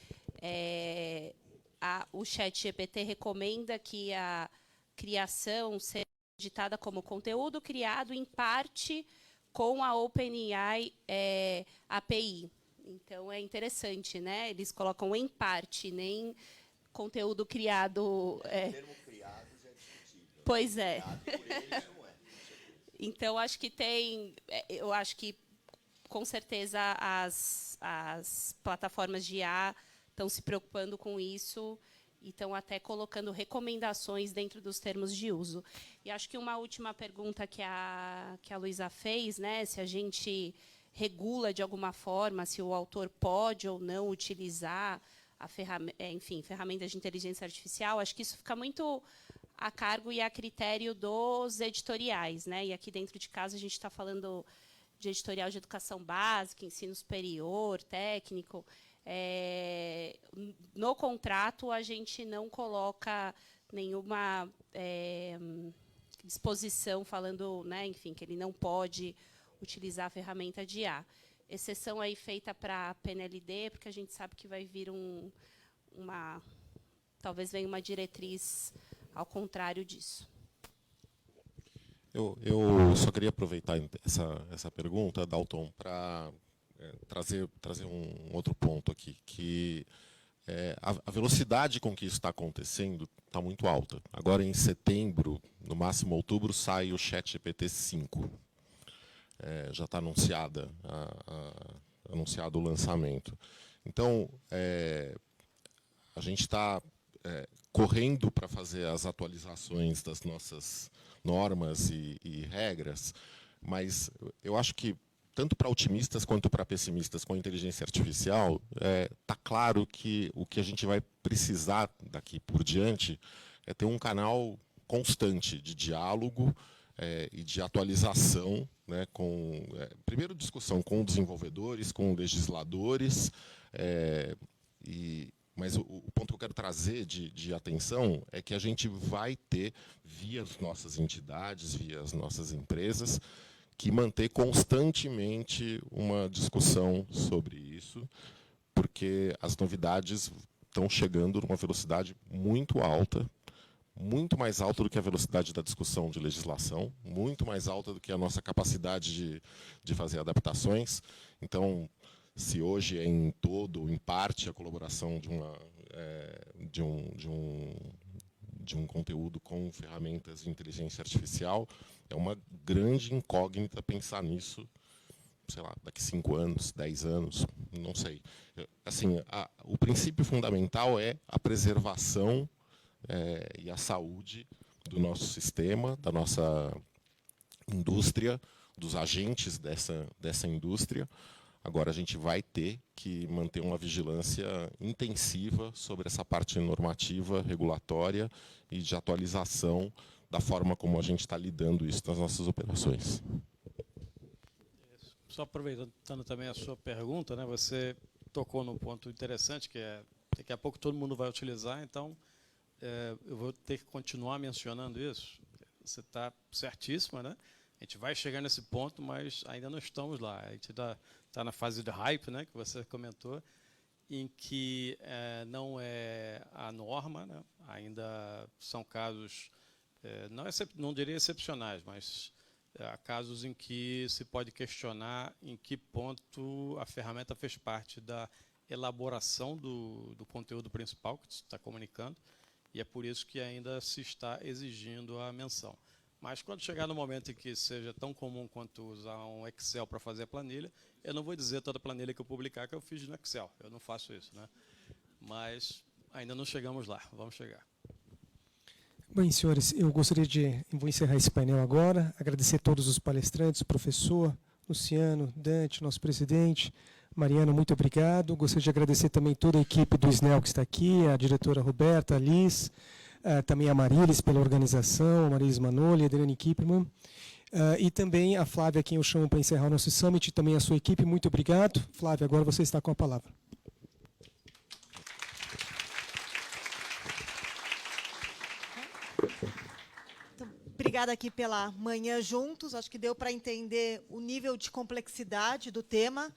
o ChatGPT recomenda que a criação seja editada como conteúdo criado em parte com a OpenAI API. Então, é interessante, né? Eles colocam em parte, nem conteúdo criado... O termo criado já é discutível. Pois é. Criado por eles não é. Então, acho que eu acho que, com certeza, as plataformas de IA estão se preocupando com isso e estão até colocando recomendações dentro dos termos de uso. E acho que uma última pergunta que a Luísa fez, né, se a gente regula de alguma forma, se o autor pode ou não utilizar ferramentas de inteligência artificial, acho que isso fica muito a cargo e a critério dos editoriais, né? E aqui dentro de casa a gente está falando de editorial de educação básica, ensino superior, técnico. No contrato, a gente não coloca nenhuma disposição falando, né, enfim, que ele não pode utilizar a ferramenta de IA. Exceção aí feita para a PNLD, porque a gente sabe que vai vir talvez venha uma diretriz ao contrário disso. Eu só queria aproveitar essa pergunta, Dalton, para trazer um outro ponto aqui, que a velocidade com que isso está acontecendo está muito alta. Agora, em setembro, no máximo outubro, sai o ChatGPT 5. Já está anunciado o lançamento. Então, a gente está correndo para fazer as atualizações das nossas normas e regras, mas eu acho que, tanto para otimistas quanto para pessimistas com a inteligência artificial, está claro que o que a gente vai precisar daqui por diante é ter um canal constante de diálogo e de atualização, né, primeiro discussão com desenvolvedores, com legisladores, mas o ponto que eu quero trazer de atenção é que a gente vai ter, via as nossas entidades, via as nossas empresas, que manter constantemente uma discussão sobre isso, porque as novidades estão chegando numa velocidade muito alta, muito mais alta do que a velocidade da discussão de legislação, muito mais alta do que a nossa capacidade de fazer adaptações. Então, se hoje é em todo ou em parte a colaboração de um conteúdo com ferramentas de inteligência artificial, é uma grande incógnita pensar nisso, sei lá, daqui 5 anos, 10 anos, não sei. Assim, o princípio fundamental é a preservação e a saúde do nosso sistema, da nossa indústria, dos agentes dessa indústria. Agora, a gente vai ter que manter uma vigilância intensiva sobre essa parte normativa, regulatória e de atualização da forma como a gente está lidando isso nas nossas operações. Só aproveitando também a sua pergunta, né, você tocou num ponto interessante, que daqui a pouco todo mundo vai utilizar, então eu vou ter que continuar mencionando isso. Você está certíssima, né? A gente vai chegar nesse ponto, mas ainda não estamos lá. A gente está na fase de hype, né, que você comentou, em que não é a norma, né? Ainda são casos, não diria excepcionais, mas há casos em que se pode questionar em que ponto a ferramenta fez parte da elaboração do conteúdo principal que você está comunicando, e é por isso que ainda se está exigindo a menção. Mas quando chegar no momento em que seja tão comum quanto usar um Excel para fazer a planilha, eu não vou dizer toda a planilha que eu publicar que eu fiz no Excel. Eu não faço isso, né? Mas ainda não chegamos lá. Vamos chegar. Bem, senhores, vou encerrar esse painel agora. Agradecer a todos os palestrantes, o professor, Luciano, Dante, nosso presidente. Mariana, muito obrigado. Gostaria de agradecer também toda a equipe do SNEL que está aqui, a diretora Roberta, a Liz, também a Marilis pela organização, a Marilis Manoli, a Adriane Kipperman, e também a Flávia, quem eu chamo para encerrar o nosso summit, e também a sua equipe. Muito obrigado. Flávia, agora você está com a palavra. Então, obrigada aqui pela manhã juntos. Acho que deu para entender o nível de complexidade do tema.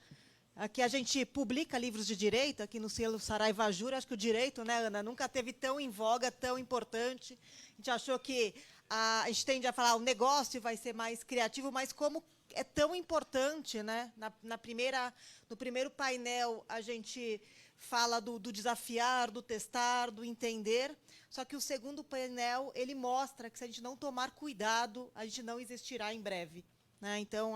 Aqui a gente publica livros de direito, aqui no selo Saraiva Jura. Acho que o direito, né, Ana, nunca teve tão em voga, tão importante. A gente achou que a gente tende a falar o negócio vai ser mais criativo, mas como é tão importante, né? No primeiro painel, a gente fala do desafiar, do testar, do entender. Só que o segundo painel, ele mostra que, se a gente não tomar cuidado, a gente não existirá em breve. Né? Então,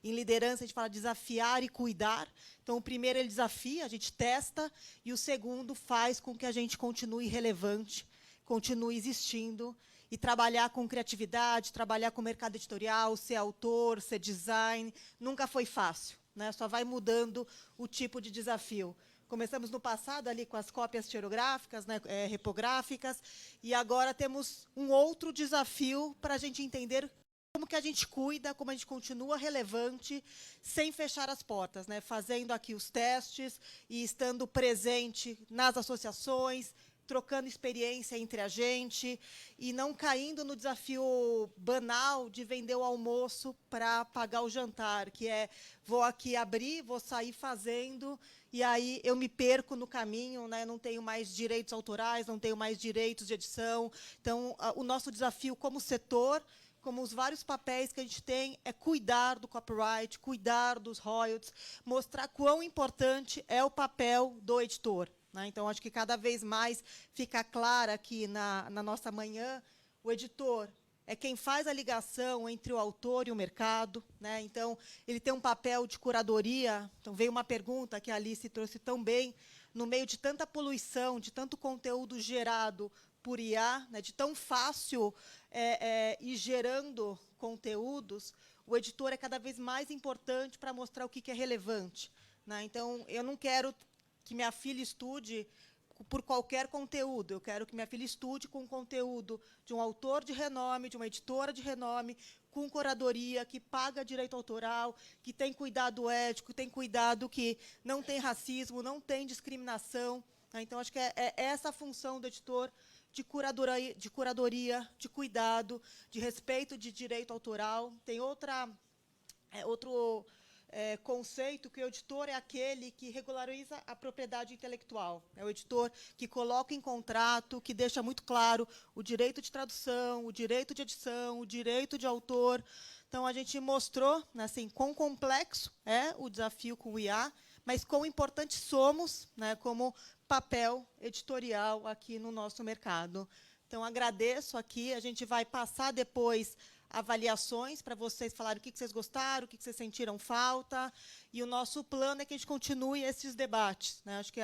em liderança, a gente fala desafiar e cuidar. Então, o primeiro ele desafia, a gente testa, e o segundo faz com que a gente continue relevante, continue existindo, e trabalhar com criatividade, trabalhar com mercado editorial, ser autor, ser design. Nunca foi fácil, né? Só vai mudando o tipo de desafio. Começamos no passado ali com as cópias xerográficas, né, repográficas, e agora temos um outro desafio para a gente entender como que a gente cuida, como a gente continua relevante, sem fechar as portas, né? Fazendo aqui os testes e estando presente nas associações, trocando experiência entre a gente e não caindo no desafio banal de vender o almoço para pagar o jantar, que é, vou aqui abrir, vou sair fazendo, e aí eu me perco no caminho, né? Não tenho mais direitos autorais, não tenho mais direitos de edição. Então, o nosso desafio como setor, como os vários papéis que a gente tem, é cuidar do copyright, cuidar dos royalties, mostrar quão importante é o papel do editor. Né? Então, acho que cada vez mais fica claro aqui na nossa manhã, o editor é quem faz a ligação entre o autor e o mercado. Né? Então, ele tem um papel de curadoria. Então, veio uma pergunta que a Alice trouxe tão bem, no meio de tanta poluição, de tanto conteúdo gerado por IA, né, de tão fácil ir gerando conteúdos, o editor é cada vez mais importante para mostrar o que é relevante, né? Então, eu não quero que minha filha estude por qualquer conteúdo. Eu quero que minha filha estude com conteúdo de um autor de renome, de uma editora de renome, com curadoria, que paga direito autoral, que tem cuidado ético, tem cuidado que não tem racismo, não tem discriminação. Então, acho que é essa a função do editor, de curadoria, de cuidado, de respeito de direito autoral. Tem outro conceito, que o editor é aquele que regulariza a propriedade intelectual. É o editor que coloca em contrato, que deixa muito claro o direito de tradução, o direito de edição, o direito de autor. Então, a gente mostrou, né, assim, quão complexo é o desafio com o IA, mas quão importantes somos, né, como papel editorial aqui no nosso mercado. Então, agradeço aqui. A gente vai passar depois avaliações para vocês falarem o que vocês gostaram, o que vocês sentiram falta. E o nosso plano é que a gente continue esses debates, né? Acho que,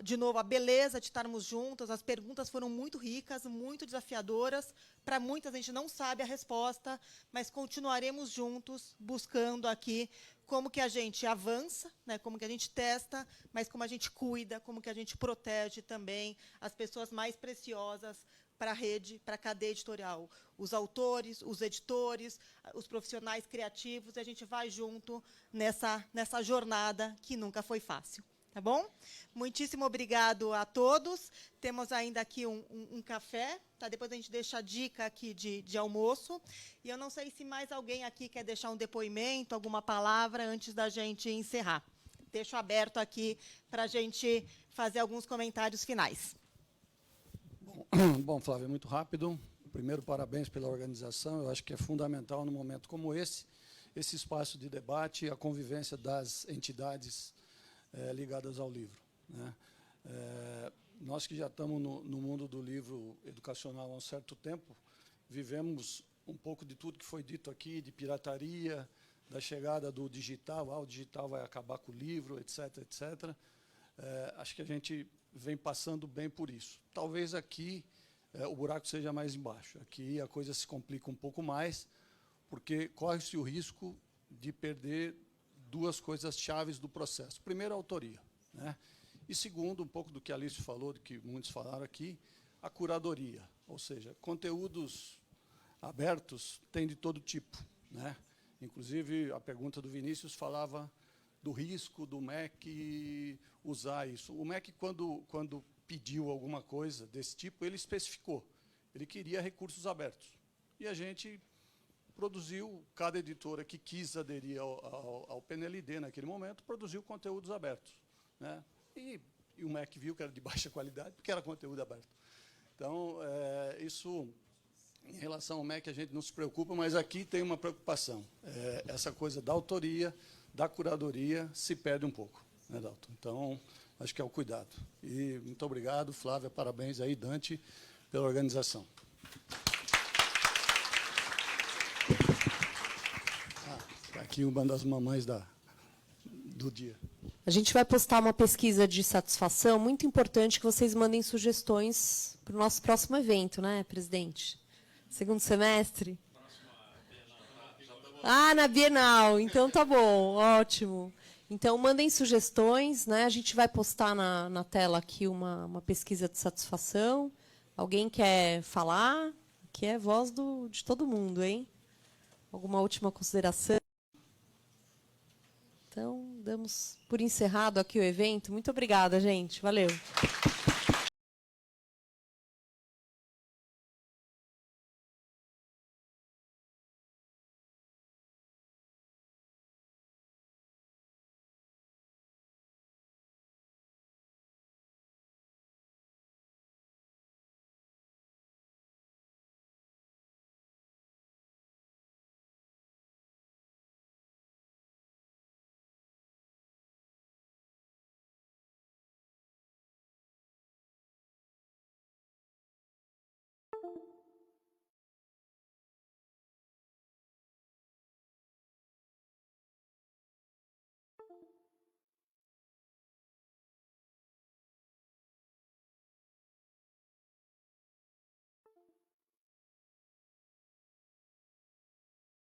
de novo, a beleza de estarmos juntas. As perguntas foram muito ricas, muito desafiadoras. Para muitas, a gente não sabe a resposta, mas continuaremos juntos, buscando aqui como que a gente avança, né, como que a gente testa, mas como a gente cuida, como que a gente protege também as pessoas mais preciosas para a rede, para a cadeia editorial. Os autores, os editores, os profissionais criativos, a gente vai junto nessa jornada que nunca foi fácil. Tá bom? Muitíssimo obrigado a todos. Temos ainda aqui um café, tá? Depois a gente deixa a dica aqui de almoço. E eu não sei se mais alguém aqui quer deixar um depoimento, alguma palavra, antes da gente encerrar. Deixo aberto aqui para a gente fazer alguns comentários finais. Bom, Flávia, muito rápido. Primeiro, parabéns pela organização. Eu acho que é fundamental, num momento como esse espaço de debate, a convivência das entidades ligadas ao livro, né? Nós que já estamos no mundo do livro educacional há um certo tempo, vivemos um pouco de tudo que foi dito aqui, de pirataria, da chegada do digital, o digital vai acabar com o livro, etc., etc. Acho que a gente vem passando bem por isso. Talvez aqui o buraco seja mais embaixo. Aqui a coisa se complica um pouco mais, porque corre-se o risco de perder duas coisas chaves do processo. Primeiro, a autoria, né? E segundo, um pouco do que a Alice falou, do que muitos falaram aqui, a curadoria. Ou seja, conteúdos abertos tem de todo tipo, né? Inclusive, a pergunta do Vinícius falava do risco do MEC usar isso. O MEC, quando pediu alguma coisa desse tipo, ele especificou. Ele queria recursos abertos. E a gente produziu, cada editora que quis aderir ao PNLD naquele momento, produziu conteúdos abertos, né? E o MEC viu que era de baixa qualidade, porque era conteúdo aberto. Então, isso, em relação ao MEC, a gente não se preocupa, mas aqui tem uma preocupação. Essa coisa da autoria, da curadoria, se perde um pouco, né, Dalton? Então, acho que é o cuidado. E muito obrigado, Flávia, parabéns aí, Dante, pela organização. Aqui uma das mamães do dia. A gente vai postar uma pesquisa de satisfação muito importante, que vocês mandem sugestões para o nosso próximo evento, né, presidente? Segundo semestre? Na Bienal. Então, tá bom, ótimo. Então, mandem sugestões, né? A gente vai postar na tela aqui uma pesquisa de satisfação. Alguém quer falar? Aqui é voz de todo mundo, hein? Alguma última consideração? Então, damos por encerrado aqui o evento. Muito obrigada, gente. Valeu.